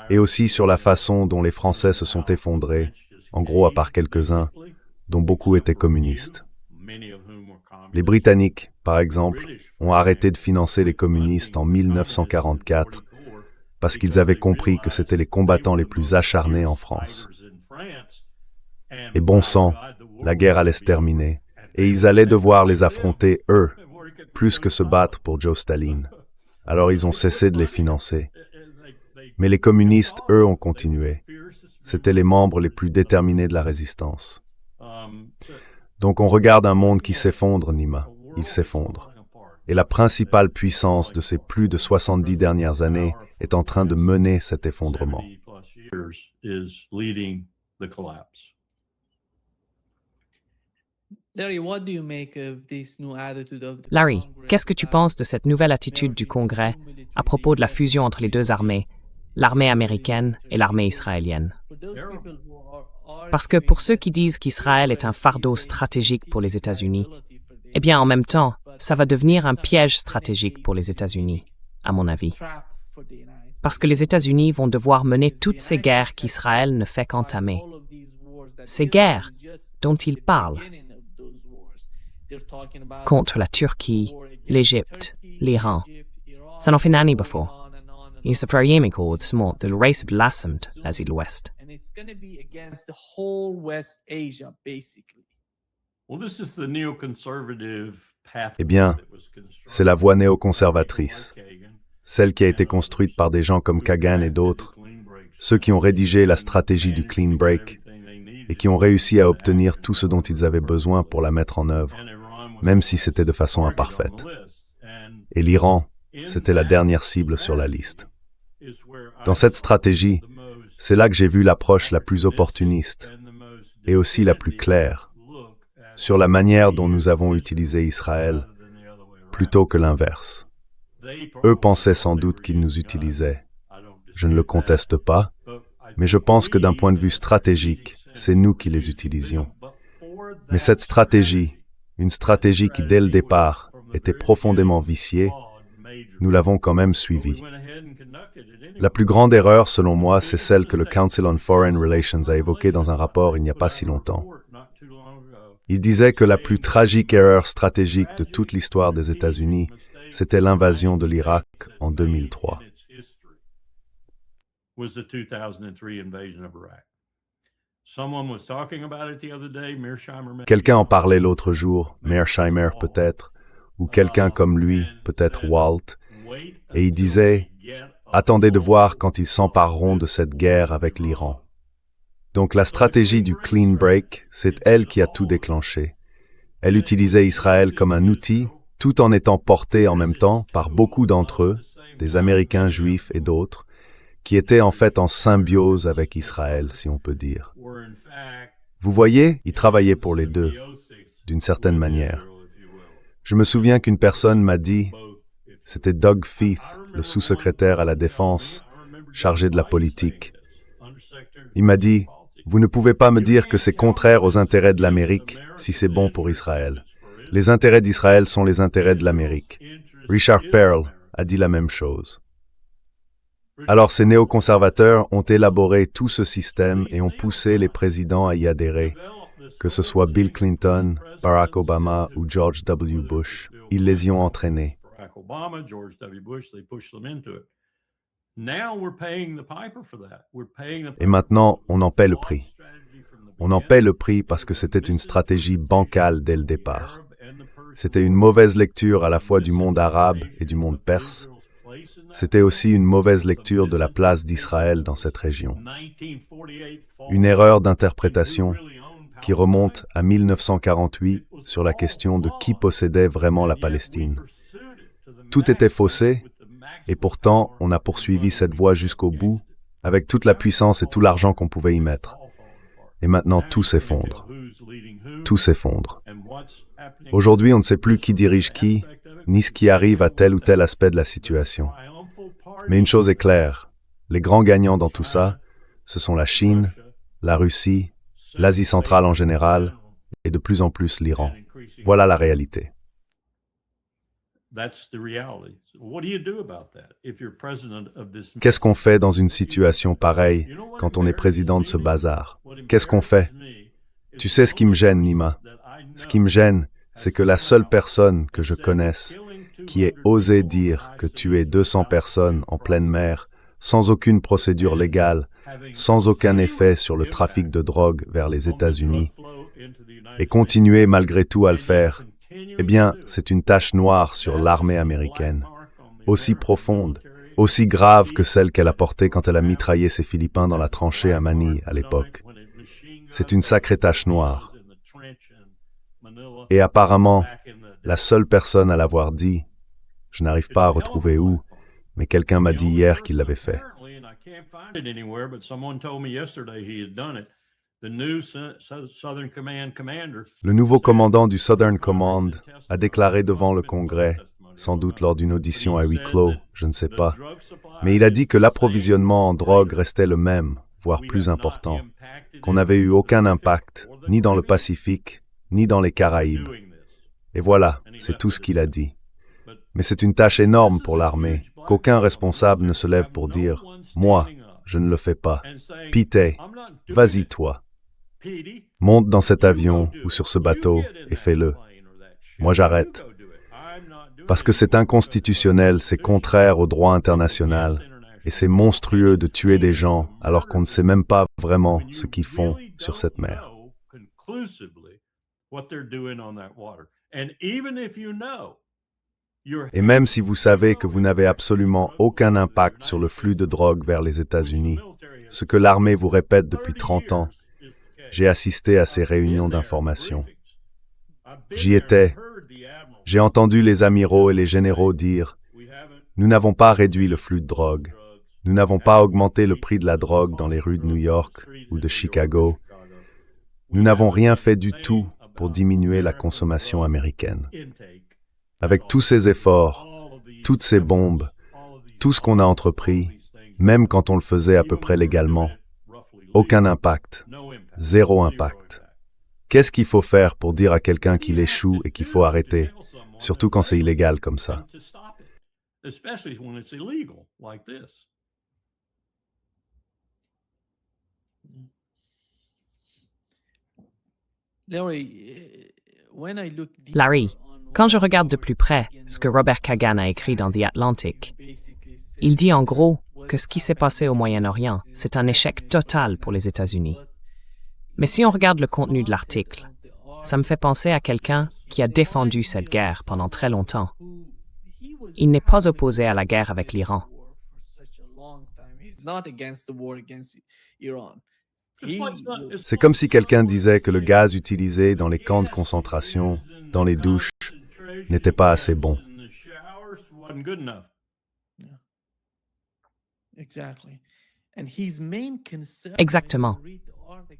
et aussi sur la façon dont les Français se sont effondrés, en gros à part quelques-uns, dont beaucoup étaient communistes. Les Britanniques, par exemple, ont arrêté de financer les communistes en 1944 parce qu'ils avaient compris que c'étaient les combattants les plus acharnés en France. Et bon sang, la guerre allait se terminer, et ils allaient devoir les affronter, eux, plus que se battre pour Joe Staline. Alors ils ont cessé de les financer. Mais les communistes, eux, ont continué. C'étaient les membres les plus déterminés de la résistance. Donc on regarde un monde qui s'effondre, Nima. Il s'effondre. Et la principale puissance de ces plus de 70 dernières années est en train de mener cet effondrement. Larry, qu'est-ce que tu penses de cette nouvelle attitude du Congrès à propos de la fusion entre les deux armées, l'armée américaine et l'armée israélienne? Parce que pour ceux qui disent qu'Israël est un fardeau stratégique pour les États-Unis, eh bien en même temps, ça va devenir un piège stratégique pour les États-Unis, à mon avis. Parce que les États-Unis vont devoir mener toutes ces guerres qu'Israël ne fait qu'entamer. Ces guerres dont ils parlent, contre la Turquie, l'Égypte, l'Iran. Ça n'en fait n'année before. I så pröjemik hård små till race blossomed as i l'Ouest. Eh bien, c'est la voie néoconservatrice, celle qui a été construite par des gens comme Kagan et d'autres, ceux qui ont rédigé la stratégie du clean break et qui ont réussi à obtenir tout ce dont ils avaient besoin pour la mettre en œuvre, même si c'était de façon imparfaite. Et l'Iran, c'était la dernière cible sur la liste. Dans cette stratégie, c'est là que j'ai vu l'approche la plus opportuniste et aussi la plus claire sur la manière dont nous avons utilisé Israël plutôt que l'inverse. Eux pensaient sans doute qu'ils nous utilisaient. Je ne le conteste pas, mais je pense que d'un point de vue stratégique, c'est nous qui les utilisions. Mais cette stratégie, une stratégie qui dès le départ était profondément viciée, nous l'avons quand même suivie. La plus grande erreur, selon moi, c'est celle que le Council on Foreign Relations a évoquée dans un rapport il n'y a pas si longtemps. Il disait que la plus tragique erreur stratégique de toute l'histoire des États-Unis, c'était l'invasion de l'Irak en 2003. Quelqu'un en parlait l'autre jour, Mearsheimer peut-être, ou quelqu'un comme lui, peut-être Walt, et il disait « Attendez de voir quand ils s'empareront de cette guerre avec l'Iran ». Donc la stratégie du clean break, c'est elle qui a tout déclenché. Elle utilisait Israël comme un outil, tout en étant porté en même temps par beaucoup d'entre eux, des Américains juifs et d'autres, qui étaient en fait en symbiose avec Israël, si on peut dire. Vous voyez, ils travaillaient pour les deux, d'une certaine manière. Je me souviens qu'une personne m'a dit, c'était Doug Feith, le sous-secrétaire à la Défense, chargé de la politique. Il m'a dit, « Vous ne pouvez pas me dire que c'est contraire aux intérêts de l'Amérique si c'est bon pour Israël. Les intérêts d'Israël sont les intérêts de l'Amérique. » Richard Perle a dit la même chose. Alors ces néoconservateurs ont élaboré tout ce système et ont poussé les présidents à y adhérer, que ce soit Bill Clinton, Barack Obama ou George W. Bush. Ils les y ont entraînés. Et maintenant, on en paie le prix. On en paie le prix parce que c'était une stratégie bancale dès le départ. C'était une mauvaise lecture à la fois du monde arabe et du monde perse. C'était aussi une mauvaise lecture de la place d'Israël dans cette région. Une erreur d'interprétation qui remonte à 1948 sur la question de qui possédait vraiment la Palestine. Tout était faussé, et pourtant on a poursuivi cette voie jusqu'au bout, avec toute la puissance et tout l'argent qu'on pouvait y mettre. Et maintenant tout s'effondre. Tout s'effondre. Aujourd'hui, on ne sait plus qui dirige qui, ni ce qui arrive à tel ou tel aspect de la situation. Mais une chose est claire, les grands gagnants dans tout ça, ce sont la Chine, la Russie, l'Asie centrale en général, et de plus en plus l'Iran. Voilà la réalité. Qu'est-ce qu'on fait dans une situation pareille quand on est président de ce bazar? Qu'est-ce qu'on fait? Tu sais ce qui me gêne, Nima? Ce qui me gêne, c'est que la seule personne que je connaisse qui ait osé dire que tuer 200 personnes en pleine mer, sans aucune procédure légale, sans aucun effet sur le trafic de drogue vers les États-Unis, et continuer malgré tout à le faire, Eh bien, c'est une tache noire sur l'armée américaine, aussi profonde, aussi grave que celle qu'elle a portée quand elle a mitraillé ces Philippins dans la tranchée à Manille à l'époque. C'est une sacrée tache noire. Et apparemment, la seule personne à l'avoir dit, je n'arrive pas à retrouver où, mais quelqu'un m'a dit hier qu'il l'avait fait. Le nouveau commandant du Southern Command a déclaré devant le Congrès, sans doute lors d'une audition à huis clos, je ne sais pas, mais il a dit que l'approvisionnement en drogue restait le même, voire plus important, qu'on n'avait eu aucun impact, ni dans le Pacifique, ni dans les Caraïbes. Et voilà, c'est tout ce qu'il a dit. Mais c'est une tâche énorme pour l'armée, qu'aucun responsable ne se lève pour dire « Moi, je ne le fais pas. Pete, vas-y toi. Monte dans cet avion ou sur ce bateau et fais-le. Moi j'arrête. » Parce que c'est inconstitutionnel, c'est contraire au droit international, et c'est monstrueux de tuer des gens alors qu'on ne sait même pas vraiment ce qu'ils font sur cette mer. Et même si vous savez que vous n'avez absolument aucun impact sur le flux de drogue vers les États-Unis, ce que l'armée vous répète depuis 30 ans, j'ai assisté à ces réunions d'information. J'y étais. J'ai entendu les amiraux et les généraux dire « Nous n'avons pas réduit le flux de drogue. Nous n'avons pas augmenté le prix de la drogue dans les rues de New York ou de Chicago. Nous n'avons rien fait du tout pour diminuer la consommation américaine. » Avec tous ces efforts, toutes ces bombes, tout ce qu'on a entrepris, même quand on le faisait à peu près légalement, aucun impact, zéro impact. Qu'est-ce qu'il faut faire pour dire à quelqu'un qu'il échoue et qu'il faut arrêter, surtout quand c'est illégal comme ça? Larry, quand je regarde de plus près ce que Robert Kagan a écrit dans The Atlantic, il dit en gros que ce qui s'est passé au Moyen-Orient, c'est un échec total pour les États-Unis. Mais si on regarde le contenu de l'article, ça me fait penser à quelqu'un qui a défendu cette guerre pendant très longtemps. Il n'est pas opposé à la guerre avec l'Iran. C'est comme si quelqu'un disait que le gaz utilisé dans les camps de concentration, dans les douches, n'était pas assez bon. Exactement.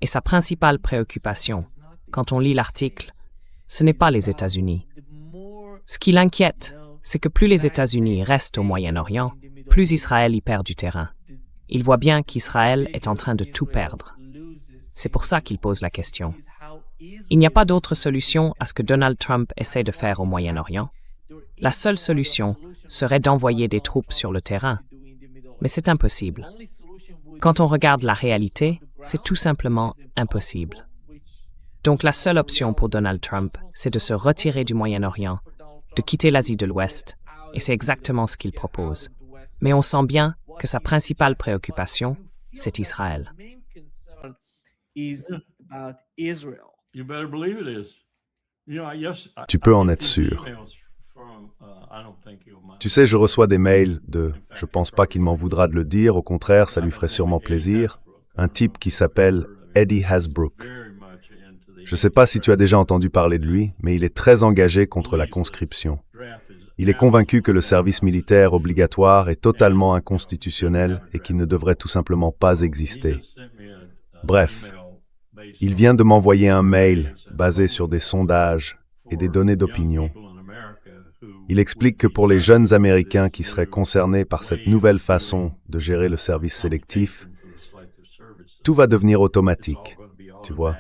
Et sa principale préoccupation, quand on lit l'article, ce n'est pas les États-Unis. Ce qui l'inquiète, c'est que plus les États-Unis restent au Moyen-Orient, plus Israël y perd du terrain. Il voit bien qu'Israël est en train de tout perdre. C'est pour ça qu'il pose la question. Il n'y a pas d'autre solution à ce que Donald Trump essaie de faire au Moyen-Orient. La seule solution serait d'envoyer des troupes sur le terrain. Mais c'est impossible. Quand on regarde la réalité, c'est tout simplement impossible. Donc la seule option pour Donald Trump, c'est de se retirer du Moyen-Orient, de quitter l'Asie de l'Ouest, et c'est exactement ce qu'il propose. Mais on sent bien que sa principale préoccupation, c'est Israël. Tu peux en être sûr. Tu sais, je reçois des mails de « je pense pas qu'il m'en voudra de le dire, au contraire, ça lui ferait sûrement plaisir », un type qui s'appelle Eddie Hasbrook. Je ne sais pas si tu as déjà entendu parler de lui, mais il est très engagé contre la conscription. Il est convaincu que le service militaire obligatoire est totalement inconstitutionnel et qu'il ne devrait tout simplement pas exister. Bref, il vient de m'envoyer un mail basé sur des sondages et des données d'opinion. Il explique que pour les jeunes Américains qui seraient concernés par cette nouvelle façon de gérer le service sélectif, tout va devenir automatique, tu vois.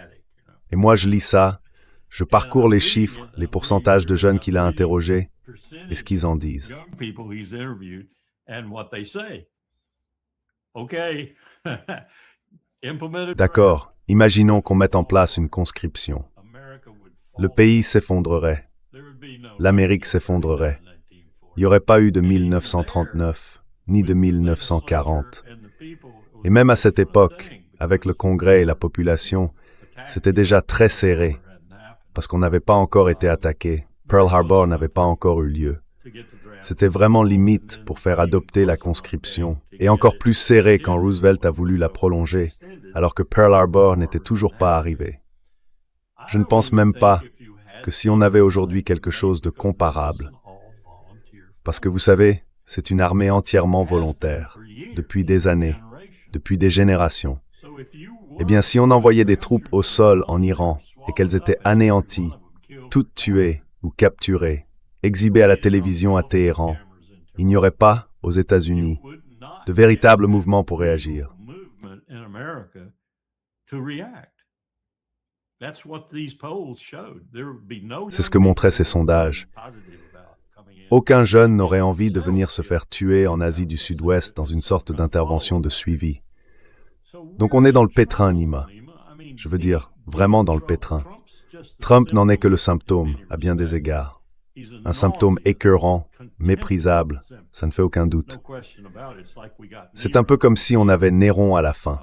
Et moi, je lis ça, je parcours les chiffres, les pourcentages de jeunes qu'il a interrogés et ce qu'ils en disent. D'accord, imaginons qu'on mette en place une conscription. Le pays s'effondrerait. L'Amérique s'effondrerait. Il n'y aurait pas eu de 1939, ni de 1940. Et même à cette époque, avec le Congrès et la population, c'était déjà très serré, parce qu'on n'avait pas encore été attaqué, Pearl Harbor n'avait pas encore eu lieu. C'était vraiment limite pour faire adopter la conscription, et encore plus serré quand Roosevelt a voulu la prolonger, alors que Pearl Harbor n'était toujours pas arrivé. Je ne pense même pas que si on avait aujourd'hui quelque chose de comparable, parce que vous savez, c'est une armée entièrement volontaire, depuis des années, depuis des générations. Eh bien, si on envoyait des troupes au sol en Iran et qu'elles étaient anéanties, toutes tuées ou capturées, exhibées à la télévision à Téhéran, il n'y aurait pas, aux États-Unis, de véritable mouvement pour réagir. C'est ce que montraient ces sondages. Aucun jeune n'aurait envie de venir se faire tuer en Asie du Sud-Ouest dans une sorte d'intervention de suivi. Donc on est dans le pétrin, Nima. Je veux dire, vraiment dans le pétrin. Trump n'en est que le symptôme, à bien des égards. Un symptôme écœurant, méprisable, ça ne fait aucun doute. C'est un peu comme si on avait Néron à la fin.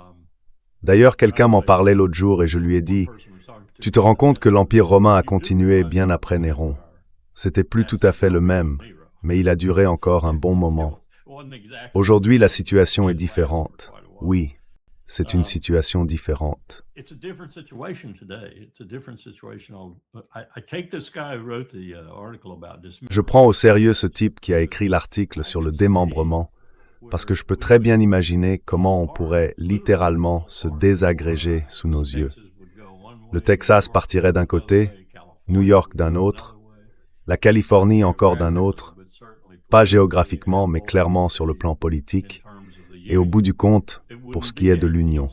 D'ailleurs, quelqu'un m'en parlait l'autre jour et je lui ai dit « Tu te rends compte que l'Empire romain a continué bien après Néron. C'était plus tout à fait le même, mais il a duré encore un bon moment. Aujourd'hui, la situation est différente. Oui, c'est une situation différente. » Je prends au sérieux ce type qui a écrit l'article sur le démembrement, parce que je peux très bien imaginer comment on pourrait littéralement se désagréger sous nos yeux. Le Texas partirait d'un côté, New York d'un autre, la Californie encore d'un autre, pas géographiquement mais clairement sur le plan politique, et au bout du compte, pour ce qui est de l'Union.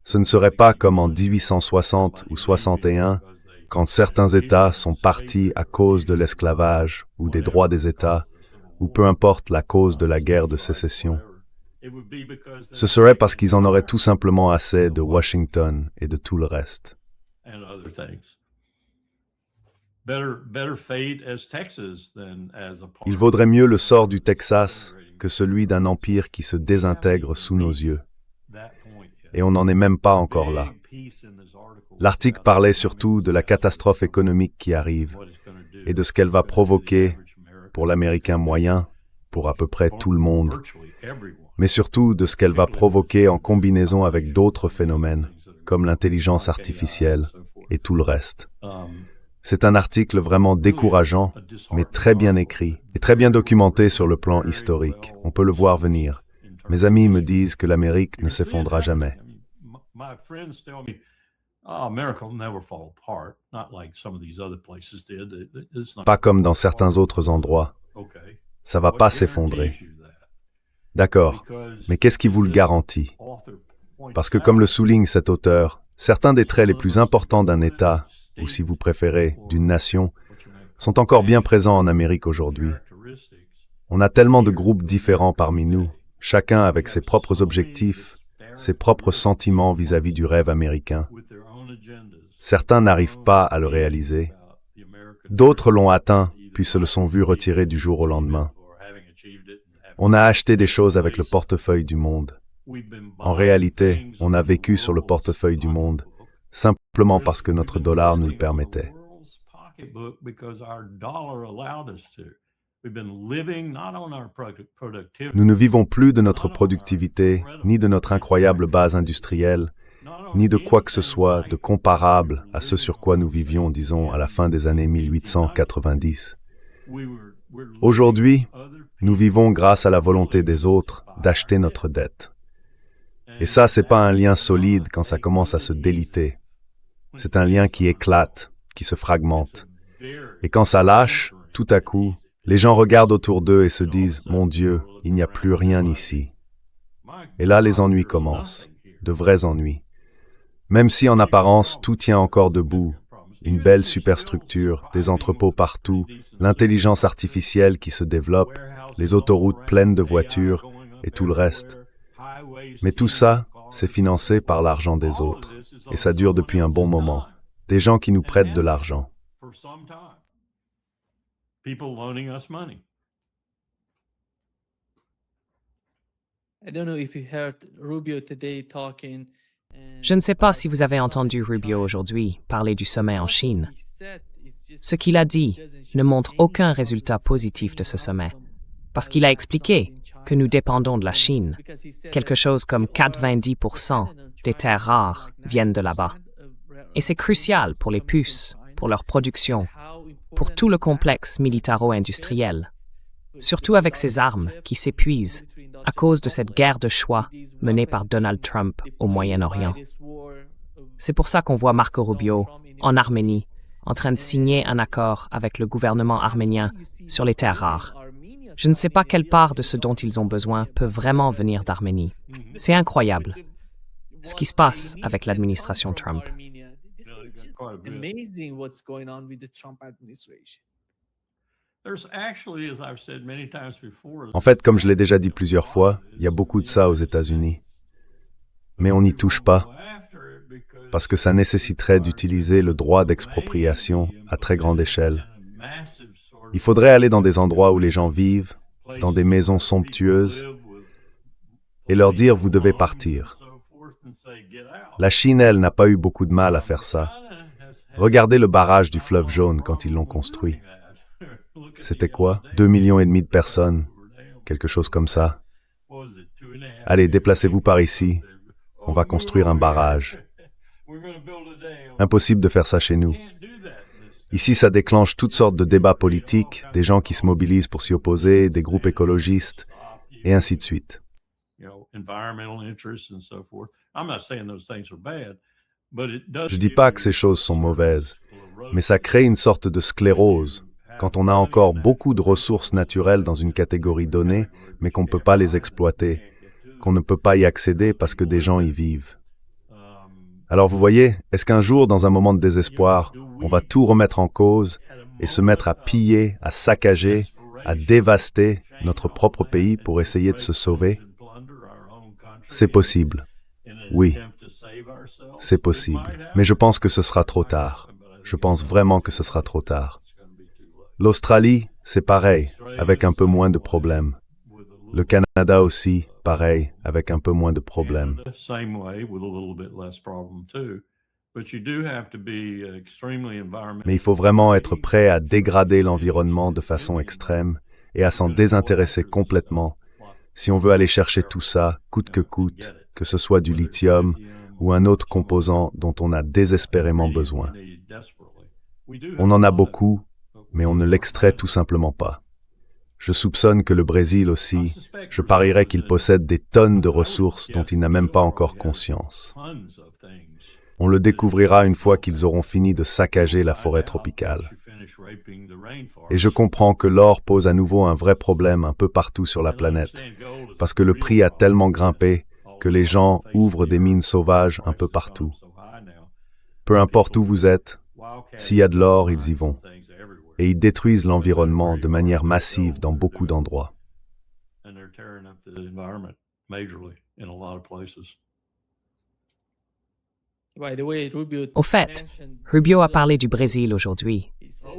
Ce ne serait pas comme en 1860 ou 61, quand certains États sont partis à cause de l'esclavage ou des droits des États, ou peu importe la cause de la guerre de sécession. Ce serait parce qu'ils en auraient tout simplement assez de Washington et de tout le reste. Il vaudrait mieux le sort du Texas que celui d'un empire qui se désintègre sous nos yeux. Et on n'en est même pas encore là. L'article parlait surtout de la catastrophe économique qui arrive et de ce qu'elle va provoquer pour l'Américain moyen, pour à peu près tout le monde, mais surtout de ce qu'elle va provoquer en combinaison avec d'autres phénomènes, comme l'intelligence artificielle et tout le reste. C'est un article vraiment décourageant, mais très bien écrit et très bien documenté sur le plan historique. On peut le voir venir. Mes amis me disent que l'Amérique ne s'effondrera jamais. Pas comme dans certains autres endroits. Ça va pas s'effondrer. D'accord, mais qu'est-ce qui vous le garantit? Parce que comme le souligne cet auteur, certains des traits les plus importants d'un État, ou si vous préférez, d'une nation, sont encore bien présents en Amérique aujourd'hui. On a tellement de groupes différents parmi nous, chacun avec ses propres objectifs, ses propres sentiments vis-à-vis du rêve américain. Certains n'arrivent pas à le réaliser. D'autres l'ont atteint, puis se le sont vus retirer du jour au lendemain. On a acheté des choses avec le portefeuille du monde. En réalité, on a vécu sur le portefeuille du monde, simplement parce que notre dollar nous le permettait. Nous ne vivons plus de notre productivité, ni de notre incroyable base industrielle, ni de quoi que ce soit de comparable à ce sur quoi nous vivions, disons, à la fin des années 1890. Aujourd'hui, nous vivons grâce à la volonté des autres d'acheter notre dette. Et ça, c'est pas un lien solide quand ça commence à se déliter. C'est un lien qui éclate, qui se fragmente. Et quand ça lâche, tout à coup, les gens regardent autour d'eux et se disent « Mon Dieu, il n'y a plus rien ici ». Et là, les ennuis commencent, de vrais ennuis. Même si en apparence, tout tient encore debout, une belle superstructure, des entrepôts partout, l'intelligence artificielle qui se développe, les autoroutes pleines de voitures et tout le reste. Mais tout ça, c'est financé par l'argent des autres. Et ça dure depuis un bon moment. Des gens qui nous prêtent de l'argent. Je ne sais pas si vous avez entendu Rubio aujourd'hui parler du sommet en Chine. Ce qu'il a dit ne montre aucun résultat positif de ce sommet, parce qu'il a expliqué que nous dépendons de la Chine. Quelque chose comme 90% des terres rares viennent de là-bas. Et c'est crucial pour les puces, pour leur production, pour tout le complexe militaro-industriel, surtout avec ces armes qui s'épuisent à cause de cette guerre de choix menée par Donald Trump au Moyen-Orient. C'est pour ça qu'on voit Marco Rubio, en Arménie, en train de signer un accord avec le gouvernement arménien sur les terres rares. Je ne sais pas quelle part de ce dont ils ont besoin peut vraiment venir d'Arménie. C'est incroyable ce qui se passe avec l'administration Trump. En fait, comme je l'ai déjà dit plusieurs fois, il y a beaucoup de ça aux États-Unis. Mais on n'y touche pas, parce que ça nécessiterait d'utiliser le droit d'expropriation à très grande échelle. Il faudrait aller dans des endroits où les gens vivent, dans des maisons somptueuses, et leur dire « vous devez partir ». La Chine, elle, n'a pas eu beaucoup de mal à faire ça. Regardez le barrage du fleuve Jaune quand ils l'ont construit. C'était quoi? 2,5 millions de personnes, quelque chose comme ça. Allez, déplacez-vous par ici, on va construire un barrage. Impossible de faire ça chez nous. Ici, ça déclenche toutes sortes de débats politiques, des gens qui se mobilisent pour s'y opposer, des groupes écologistes, et ainsi de suite. Je dis pas que ces choses sont mauvaises, mais ça crée une sorte de sclérose quand on a encore beaucoup de ressources naturelles dans une catégorie donnée, mais qu'on ne peut pas les exploiter, qu'on ne peut pas y accéder parce que des gens y vivent. Alors vous voyez, est-ce qu'un jour, dans un moment de désespoir, on va tout remettre en cause et se mettre à piller, à saccager, à dévaster notre propre pays pour essayer de se sauver? C'est possible. Oui, c'est possible. Mais je pense que ce sera trop tard. Je pense vraiment que ce sera trop tard. L'Australie, c'est pareil, avec un peu moins de problèmes. Le Canada aussi, pareil, avec un peu moins de problèmes. Mais il faut vraiment être prêt à dégrader l'environnement de façon extrême et à s'en désintéresser complètement si on veut aller chercher tout ça, coûte que ce soit du lithium ou un autre composant dont on a désespérément besoin. On en a beaucoup, mais on ne l'extrait tout simplement pas. Je soupçonne que le Brésil aussi, je parierais qu'il possède des tonnes de ressources dont il n'a même pas encore conscience. On le découvrira une fois qu'ils auront fini de saccager la forêt tropicale. Et je comprends que l'or pose à nouveau un vrai problème un peu partout sur la planète, parce que le prix a tellement grimpé que les gens ouvrent des mines sauvages un peu partout. Peu importe où vous êtes, s'il y a de l'or, ils y vont. Et ils détruisent l'environnement de manière massive dans beaucoup d'endroits. Au fait, Rubio a parlé du Brésil aujourd'hui.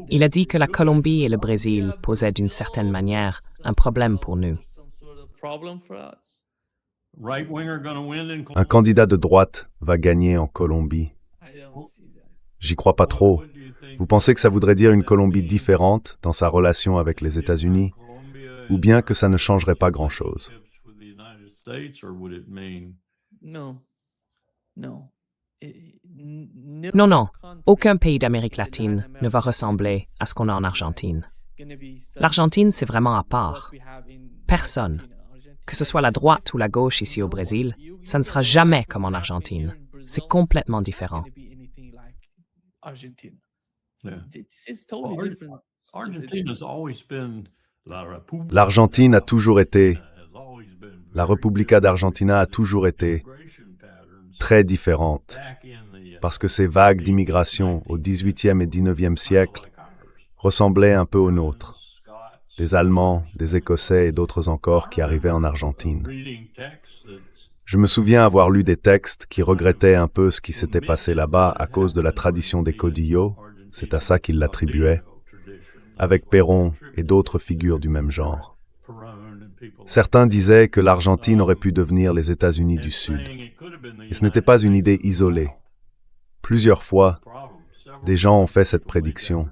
Il a dit que la Colombie et le Brésil posaient d'une certaine manière un problème pour nous. Un candidat de droite va gagner en Colombie. J'y crois pas trop. Vous pensez que ça voudrait dire une Colombie différente dans sa relation avec les États-Unis, ou bien que ça ne changerait pas grand-chose? Non, aucun pays d'Amérique latine ne va ressembler à ce qu'on a en Argentine. L'Argentine, c'est vraiment à part. Personne, que ce soit la droite ou la gauche ici au Brésil, ça ne sera jamais comme en Argentine. C'est complètement différent. L'Argentine a toujours été, la República d'Argentina a toujours été très différente, parce que ces vagues d'immigration au XVIIIe et XIXe siècle ressemblaient un peu aux nôtres. Des Allemands, des Écossais et d'autres encore qui arrivaient en Argentine. Je me souviens avoir lu des textes qui regrettaient un peu ce qui s'était passé là-bas à cause de la tradition des caudillos, c'est à ça qu'ils l'attribuaient, avec Perón et d'autres figures du même genre. Certains disaient que l'Argentine aurait pu devenir les États-Unis du Sud. Et ce n'était pas une idée isolée. Plusieurs fois, Des gens ont fait cette prédiction,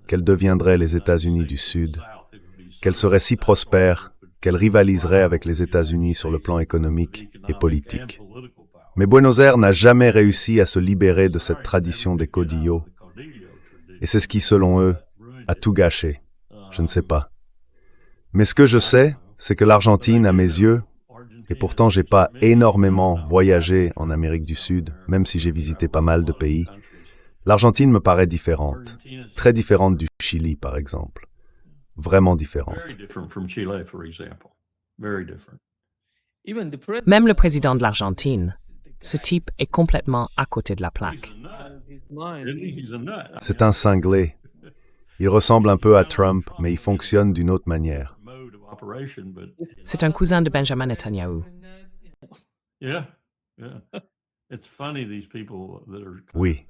quels deviendraient les États-Unis du Sud, qu'elles seraient si prospères, qu'elles rivaliseraient avec les États-Unis sur le plan économique et politique. Mais Buenos Aires n'a jamais réussi à se libérer de cette tradition des caudillos, et c'est ce qui, selon eux, a tout gâché. Je ne sais pas. Mais ce que je sais, c'est que l'Argentine, à mes yeux, et pourtant j'ai pas énormément voyagé en Amérique du Sud, même si j'ai visité pas mal de pays, l'Argentine me paraît différente. Très différente du Chili, par exemple. Vraiment différente. Même le président de l'Argentine, ce type est complètement à côté de la plaque. C'est un cinglé. Il ressemble un peu à Trump, mais il fonctionne d'une autre manière. C'est un cousin de Benjamin Netanyahu. Oui.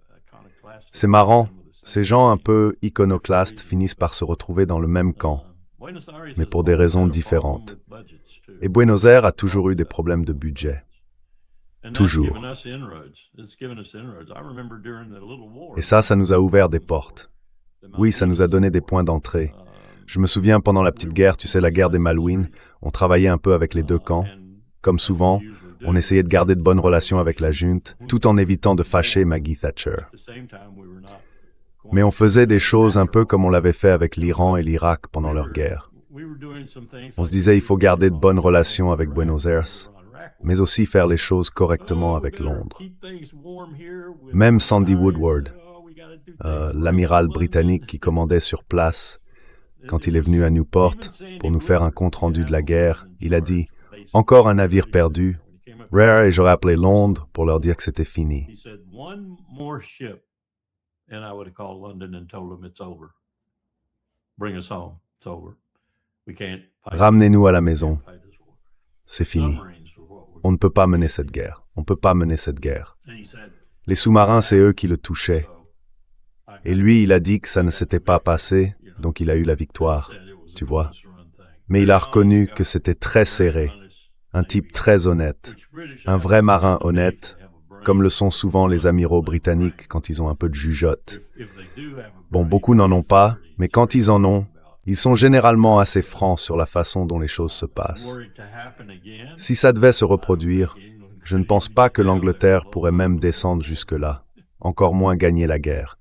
C'est marrant, ces gens un peu iconoclastes finissent par se retrouver dans le même camp, mais pour des raisons différentes. Et Buenos Aires a toujours eu des problèmes de budget. Toujours. Et ça nous a ouvert des portes. Oui, ça nous a donné des points d'entrée. Je me souviens, pendant la petite guerre, tu sais, la guerre des Malouines, on travaillait un peu avec les deux camps. Comme souvent, on essayait de garder de bonnes relations avec la junte, tout en évitant de fâcher Maggie Thatcher. Mais on faisait des choses un peu comme on l'avait fait avec l'Iran et l'Irak pendant leur guerre. On se disait, il faut garder de bonnes relations avec Buenos Aires, mais aussi faire les choses correctement avec Londres. Même Sandy Woodward, l'amiral britannique qui commandait sur place, quand il est venu à Newport pour nous faire un compte-rendu de la guerre, il a dit « Encore un navire perdu ». Rare et j'aurais appelé Londres pour leur dire que c'était fini. Ramenez-nous à la maison. C'est fini. On ne peut pas mener cette guerre. On ne peut pas mener cette guerre. Les sous-marins, c'est eux qui le touchaient. Et lui, il a dit que ça ne s'était pas passé, donc il a eu la victoire, tu vois. Mais il a reconnu que c'était très serré. Un type très honnête. Un vrai marin honnête, comme le sont souvent les amiraux britanniques quand ils ont un peu de jugeote. Bon, beaucoup n'en ont pas, mais quand ils en ont, ils sont généralement assez francs sur la façon dont les choses se passent. Si ça devait se reproduire, je ne pense pas que l'Angleterre pourrait même descendre jusque-là, encore moins gagner la guerre.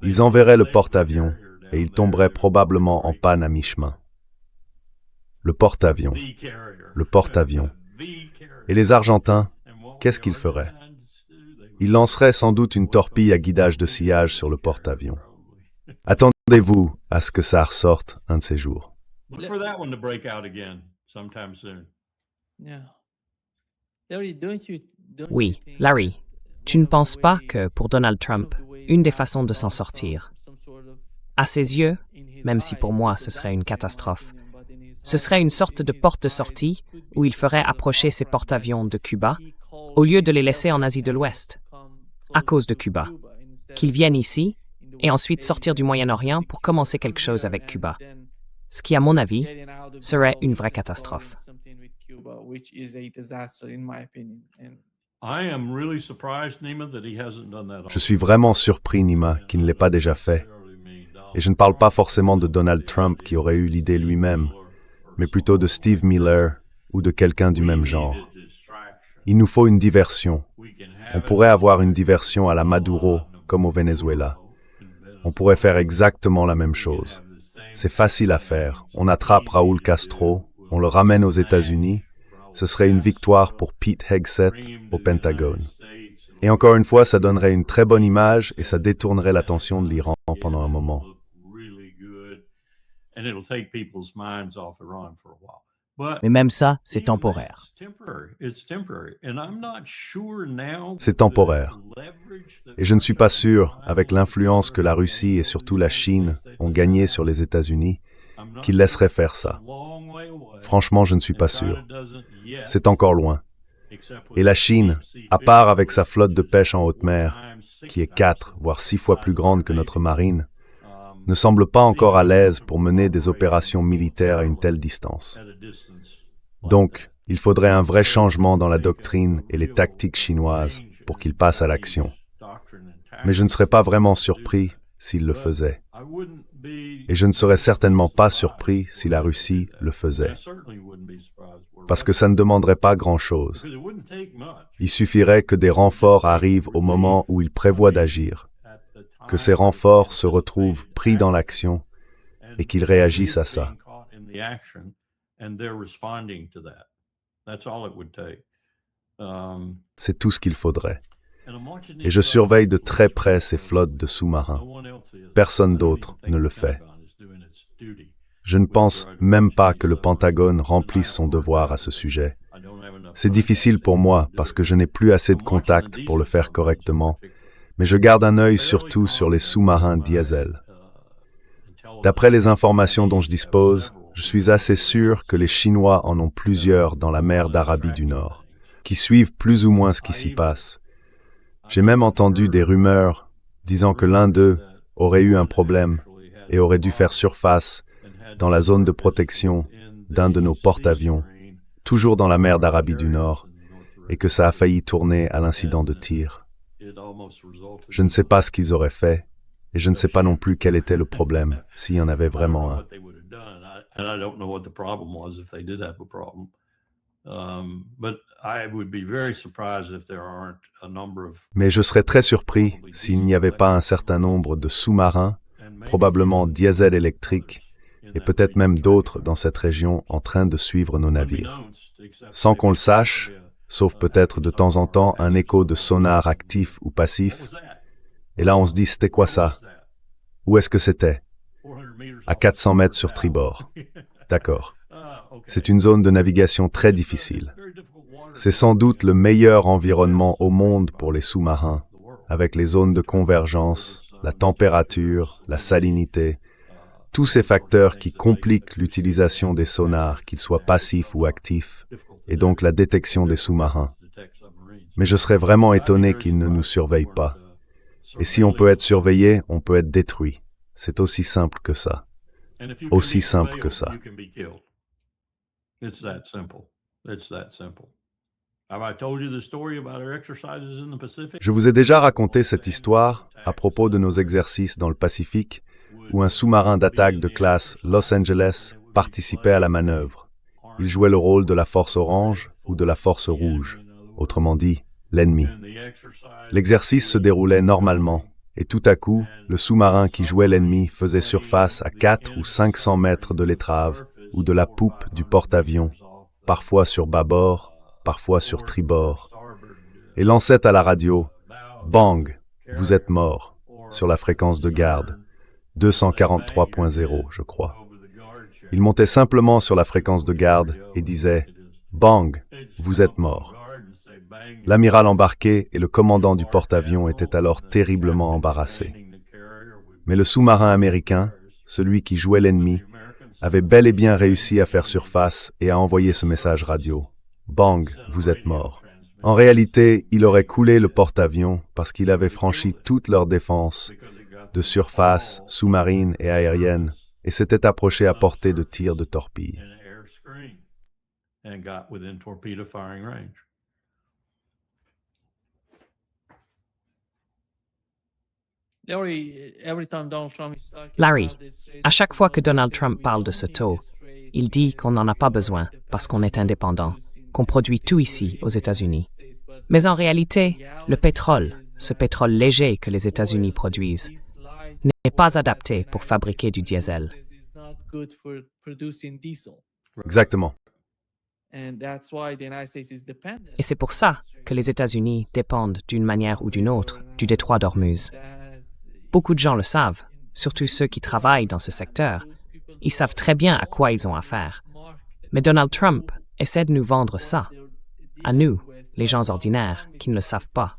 Ils enverraient le porte-avions et ils tomberaient probablement en panne à mi-chemin. Le porte-avions. Le porte-avions. Et les Argentins, qu'est-ce qu'ils feraient? Ils lanceraient sans doute une torpille à guidage de sillage sur le porte-avions. Attendez-vous à ce que ça ressorte un de ces jours. Oui, Larry, tu ne penses pas que pour Donald Trump, une des façons de s'en sortir, à ses yeux, même si pour moi ce serait une catastrophe, ce serait une sorte de porte de sortie où il ferait approcher ses porte-avions de Cuba au lieu de les laisser en Asie de l'Ouest, à cause de Cuba, qu'ils viennent ici et ensuite sortir du Moyen-Orient pour commencer quelque chose avec Cuba, ce qui, à mon avis, serait une vraie catastrophe. Je suis vraiment surpris, Nima, qu'il ne l'ait pas déjà fait. Et je ne parle pas forcément de Donald Trump qui aurait eu l'idée lui-même, mais plutôt de Steve Miller ou de quelqu'un du même genre. Il nous faut une diversion. On pourrait avoir une diversion à la Maduro, comme au Venezuela. On pourrait faire exactement la même chose. C'est facile à faire. On attrape Raúl Castro, on le ramène aux États-Unis. Ce serait une victoire pour Pete Hegseth au Pentagone. Et encore une fois, ça donnerait une très bonne image et ça détournerait l'attention de l'Iran pendant un moment. Mais même ça, c'est temporaire. C'est temporaire. Et je ne suis pas sûr, avec l'influence que la Russie et surtout la Chine ont gagnée sur les États-Unis, qu'ils laisseraient faire ça. Franchement, je ne suis pas sûr. C'est encore loin. Et la Chine, à part avec sa flotte de pêche en haute mer, qui est 4, voire 6 fois plus grande que notre marine, ne semble pas encore à l'aise pour mener des opérations militaires à une telle distance. Donc, il faudrait un vrai changement dans la doctrine et les tactiques chinoises pour qu'ils passent à l'action. Mais je ne serais pas vraiment surpris s'il le faisait. Et je ne serais certainement pas surpris si la Russie le faisait. Parce que ça ne demanderait pas grand-chose. Il suffirait que des renforts arrivent au moment où ils prévoient d'agir, que ces renforts se retrouvent pris dans l'action et qu'ils réagissent à ça. C'est tout ce qu'il faudrait. Et je surveille de très près ces flottes de sous-marins. Personne d'autre ne le fait. Je ne pense même pas que le Pentagone remplisse son devoir à ce sujet. C'est difficile pour moi parce que je n'ai plus assez de contacts pour le faire correctement, mais je garde un œil surtout sur les sous-marins diesel. D'après les informations dont je dispose, je suis assez sûr que les Chinois en ont plusieurs dans la mer d'Arabie du Nord, qui suivent plus ou moins ce qui s'y passe. J'ai même entendu des rumeurs disant que l'un d'eux aurait eu un problème et aurait dû faire surface dans la zone de protection d'un de nos porte-avions, toujours dans la mer d'Arabie du Nord, et que ça a failli tourner à l'incident de tir. Je ne sais pas ce qu'ils auraient fait, et je ne sais pas non plus quel était le problème, s'il y en avait vraiment un. Mais je serais très surpris s'il n'y avait pas un certain nombre de sous-marins, probablement diesel électriques, et peut-être même d'autres dans cette région en train de suivre nos navires. Sans qu'on le sache, sauf peut-être de temps en temps un écho de sonar actif ou passif, et là on se dit c'était quoi ça? Où est-ce que c'était? À 400 mètres sur tribord. D'accord. C'est une zone de navigation très difficile. C'est sans doute le meilleur environnement au monde pour les sous-marins, avec les zones de convergence, la température, la salinité, tous ces facteurs qui compliquent l'utilisation des sonars, qu'ils soient passifs ou actifs, et donc la détection des sous-marins. Mais je serais vraiment étonné qu'ils ne nous surveillent pas. Et si on peut être surveillé, on peut être détruit. C'est aussi simple que ça. Aussi simple que ça. Je vous ai déjà raconté cette histoire à propos de nos exercices dans le Pacifique, où un sous-marin d'attaque de classe Los Angeles participait à la manœuvre. Il jouait le rôle de la force orange ou de la force rouge, autrement dit, l'ennemi. L'exercice se déroulait normalement, et tout à coup, le sous-marin qui jouait l'ennemi faisait surface à 400 ou 500 mètres de l'étrave ou de la poupe du porte-avions, parfois sur bâbord, parfois sur tribord, et lançait à la radio « Bang, vous êtes mort » sur la fréquence de garde, 243.0, je crois. Il montait simplement sur la fréquence de garde et disait « Bang, vous êtes mort ». L'amiral embarqué et le commandant du porte-avions étaient alors terriblement embarrassés. Mais le sous-marin américain, celui qui jouait l'ennemi, avait bel et bien réussi à faire surface et à envoyer ce message radio. « Bang, vous êtes mort ». En réalité, il aurait coulé le porte-avions parce qu'il avait franchi toutes leurs défenses, de surface, sous-marine et aérienne, et s'était approché à portée de tir de torpille. Larry, à chaque fois que Donald Trump parle de ce taux, il dit qu'on n'en a pas besoin parce qu'on est indépendant, qu'on produit tout ici aux États-Unis. Mais en réalité, le pétrole, ce pétrole léger que les États-Unis produisent, n'est pas adapté pour fabriquer du diesel. Exactement. Et c'est pour ça que les États-Unis dépendent d'une manière ou d'une autre du détroit d'Ormuz. Beaucoup de gens le savent, surtout ceux qui travaillent dans ce secteur. Ils savent très bien à quoi ils ont affaire. Mais Donald Trump essaie de nous vendre ça, à nous, les gens ordinaires, qui ne le savent pas.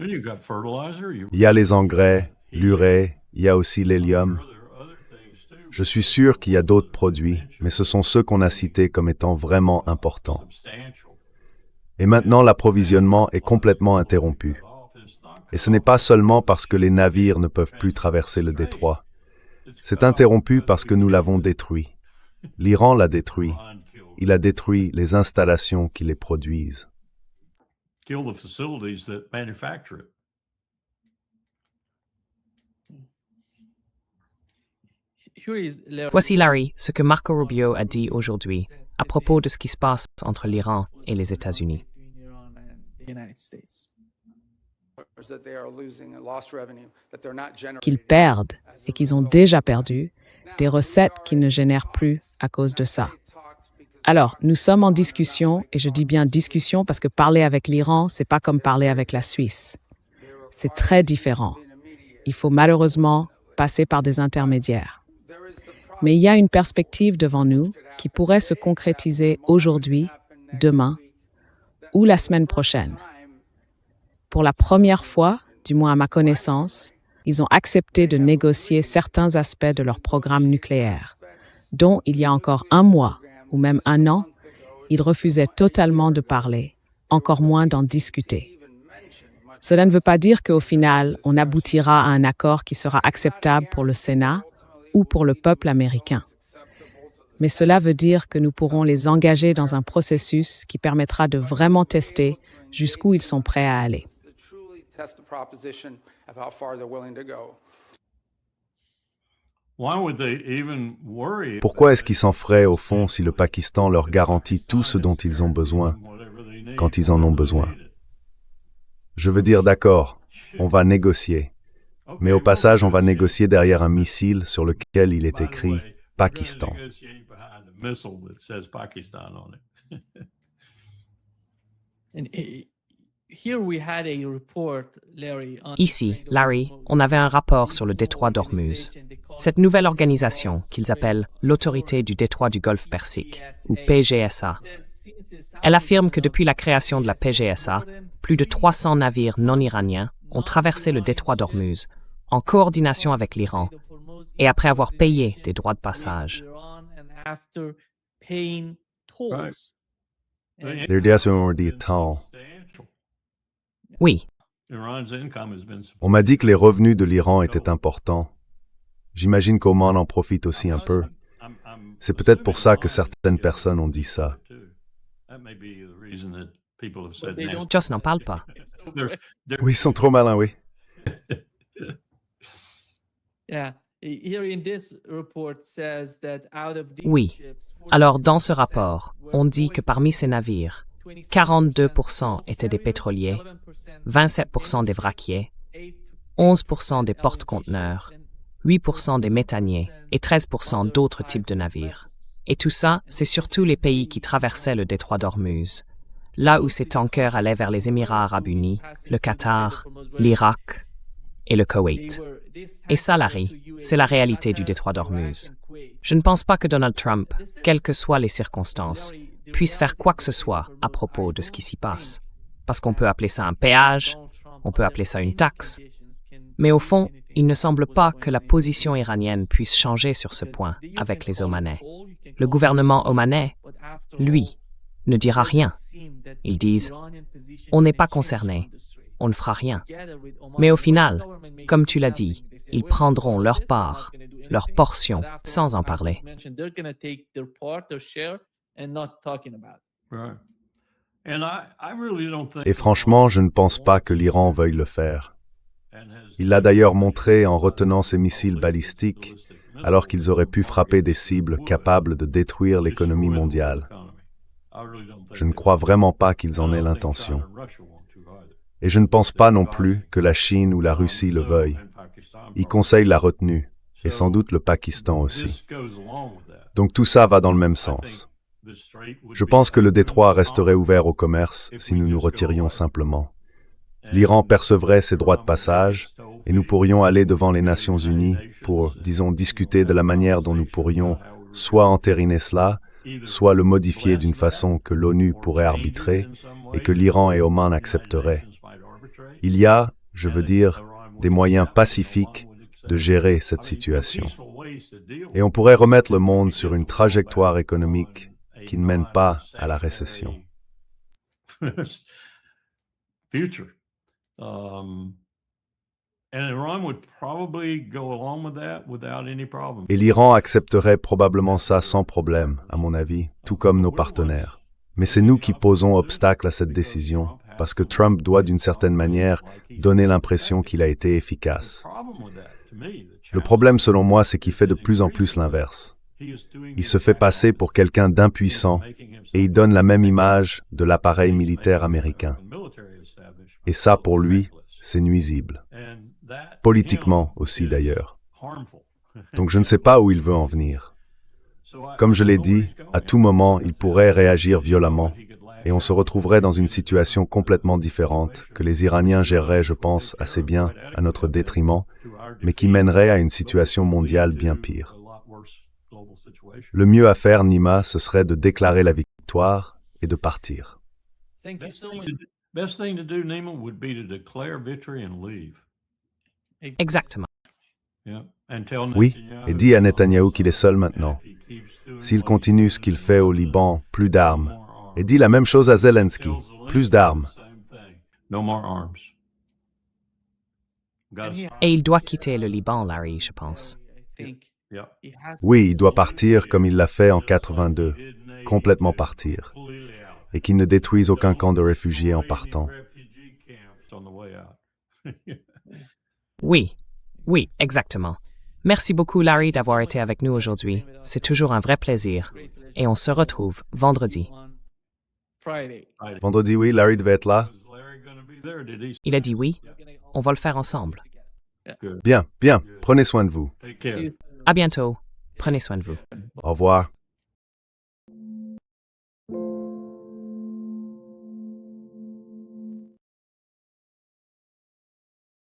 Il y a les engrais, l'urée, il y a aussi l'hélium. Je suis sûr qu'il y a d'autres produits, mais ce sont ceux qu'on a cités comme étant vraiment importants. Et maintenant, l'approvisionnement est complètement interrompu. Et ce n'est pas seulement parce que les navires ne peuvent plus traverser le détroit. C'est interrompu parce que nous l'avons détruit. L'Iran l'a détruit. Il a détruit les installations qui les produisent. Voici, Larry, ce que Marco Rubio a dit aujourd'hui à propos de ce qui se passe entre l'Iran et les États-Unis. Qu'ils perdent, et qu'ils ont déjà perdu, des recettes qu'ils ne génèrent plus à cause de ça. Alors, nous sommes en discussion, et je dis bien discussion parce que parler avec l'Iran, c'est pas comme parler avec la Suisse. C'est très différent. Il faut malheureusement passer par des intermédiaires. Mais il y a une perspective devant nous qui pourrait se concrétiser aujourd'hui, demain ou la semaine prochaine. Pour la première fois, du moins à ma connaissance, ils ont accepté de négocier certains aspects de leur programme nucléaire, dont il y a encore un mois ou même un an, ils refusaient totalement de parler, encore moins d'en discuter. Cela ne veut pas dire qu'au final, on aboutira à un accord qui sera acceptable pour le Sénat ou pour le peuple américain. Mais cela veut dire que nous pourrons les engager dans un processus qui permettra de vraiment tester jusqu'où ils sont prêts à aller. Pourquoi est-ce qu'ils s'en feraient au fond si le Pakistan leur garantit tout ce dont ils ont besoin quand ils en ont besoin? Je veux dire, d'accord, on va négocier. Mais au passage, on va négocier derrière un missile sur lequel il est écrit « Pakistan ». Ici, Larry, on avait un rapport sur le détroit d'Ormuz. Cette nouvelle organisation qu'ils appellent l'Autorité du détroit du Golfe Persique, ou PGSA. Elle affirme que depuis la création de la PGSA, plus de 300 navires non iraniens ont traversé le détroit d'Ormuz en coordination avec l'Iran et après avoir payé des droits de passage. Oui. On m'a dit que les revenus de l'Iran étaient importants. J'imagine qu'Oman en profite aussi un peu. C'est peut-être pour ça que certaines personnes ont dit ça. Joss n'en parle pas. Oui, ils sont trop malins, oui. Oui. Alors, dans ce rapport, on dit que parmi ces navires, 42% étaient des pétroliers, 27% des vraquiers, 11% des porte-conteneurs, 8% des méthaniers et 13% d'autres types de navires. Et tout ça, c'est surtout les pays qui traversaient le détroit d'Ormuz, là où ces tankers allaient vers les Émirats arabes unis, le Qatar, l'Irak et le Koweït. Et ça, Larry, c'est la réalité du détroit d'Ormuz. Je ne pense pas que Donald Trump, quelles que soient les circonstances, puisse faire quoi que ce soit à propos de ce qui s'y passe. Parce qu'on peut appeler ça un péage, on peut appeler ça une taxe. Mais au fond, il ne semble pas que la position iranienne puisse changer sur ce point avec les Omanais. Le gouvernement omanais, lui, ne dira rien. Ils disent « on n'est pas concerné, on ne fera rien ». Mais au final, comme tu l'as dit, ils prendront leur part, leur portion, sans en parler. Et franchement, je ne pense pas que l'Iran veuille le faire. Il l'a d'ailleurs montré en retenant ses missiles balistiques, alors qu'ils auraient pu frapper des cibles capables de détruire l'économie mondiale. Je ne crois vraiment pas qu'ils en aient l'intention. Et je ne pense pas non plus que la Chine ou la Russie le veuillent. Ils conseillent la retenue, et sans doute le Pakistan aussi. Donc tout ça va dans le même sens. Je pense que le détroit resterait ouvert au commerce si nous nous retirions simplement. L'Iran percevrait ses droits de passage et nous pourrions aller devant les Nations Unies pour, disons, discuter de la manière dont nous pourrions soit entériner cela, soit le modifier d'une façon que l'ONU pourrait arbitrer et que l'Iran et Oman accepteraient. Il y a, je veux dire, des moyens pacifiques de gérer cette situation. Et on pourrait remettre le monde sur une trajectoire économique qui ne mène pas à la récession. Et l'Iran accepterait probablement ça sans problème, à mon avis, tout comme nos partenaires. Mais c'est nous qui posons obstacle à cette décision, parce que Trump doit d'une certaine manière donner l'impression qu'il a été efficace. Le problème selon moi, c'est qu'il fait de plus en plus l'inverse. Il se fait passer pour quelqu'un d'impuissant et il donne la même image de l'appareil militaire américain. Et ça, pour lui, c'est nuisible. Politiquement aussi, d'ailleurs. Donc je ne sais pas où il veut en venir. Comme je l'ai dit, à tout moment, il pourrait réagir violemment et on se retrouverait dans une situation complètement différente que les Iraniens géreraient, je pense, assez bien à notre détriment, mais qui mènerait à une situation mondiale bien pire. Le mieux à faire, Nima, ce serait de déclarer la victoire et de partir. Exactement. Oui, et dis à Netanyahou qu'il est seul maintenant. S'il continue ce qu'il fait au Liban, plus d'armes. Et dis la même chose à Zelensky, plus d'armes. Et il doit quitter le Liban, Larry, je pense. Oui, il doit partir comme il l'a fait en 82, complètement partir. Et qu'il ne détruise aucun camp de réfugiés en partant. Oui, oui, exactement. Merci beaucoup, Larry, d'avoir été avec nous aujourd'hui. C'est toujours un vrai plaisir. Et on se retrouve vendredi. Vendredi, oui, Larry devait être là. Il a dit oui. On va le faire ensemble. Bien, bien, prenez soin de vous. À bientôt. Prenez soin de vous. Au revoir.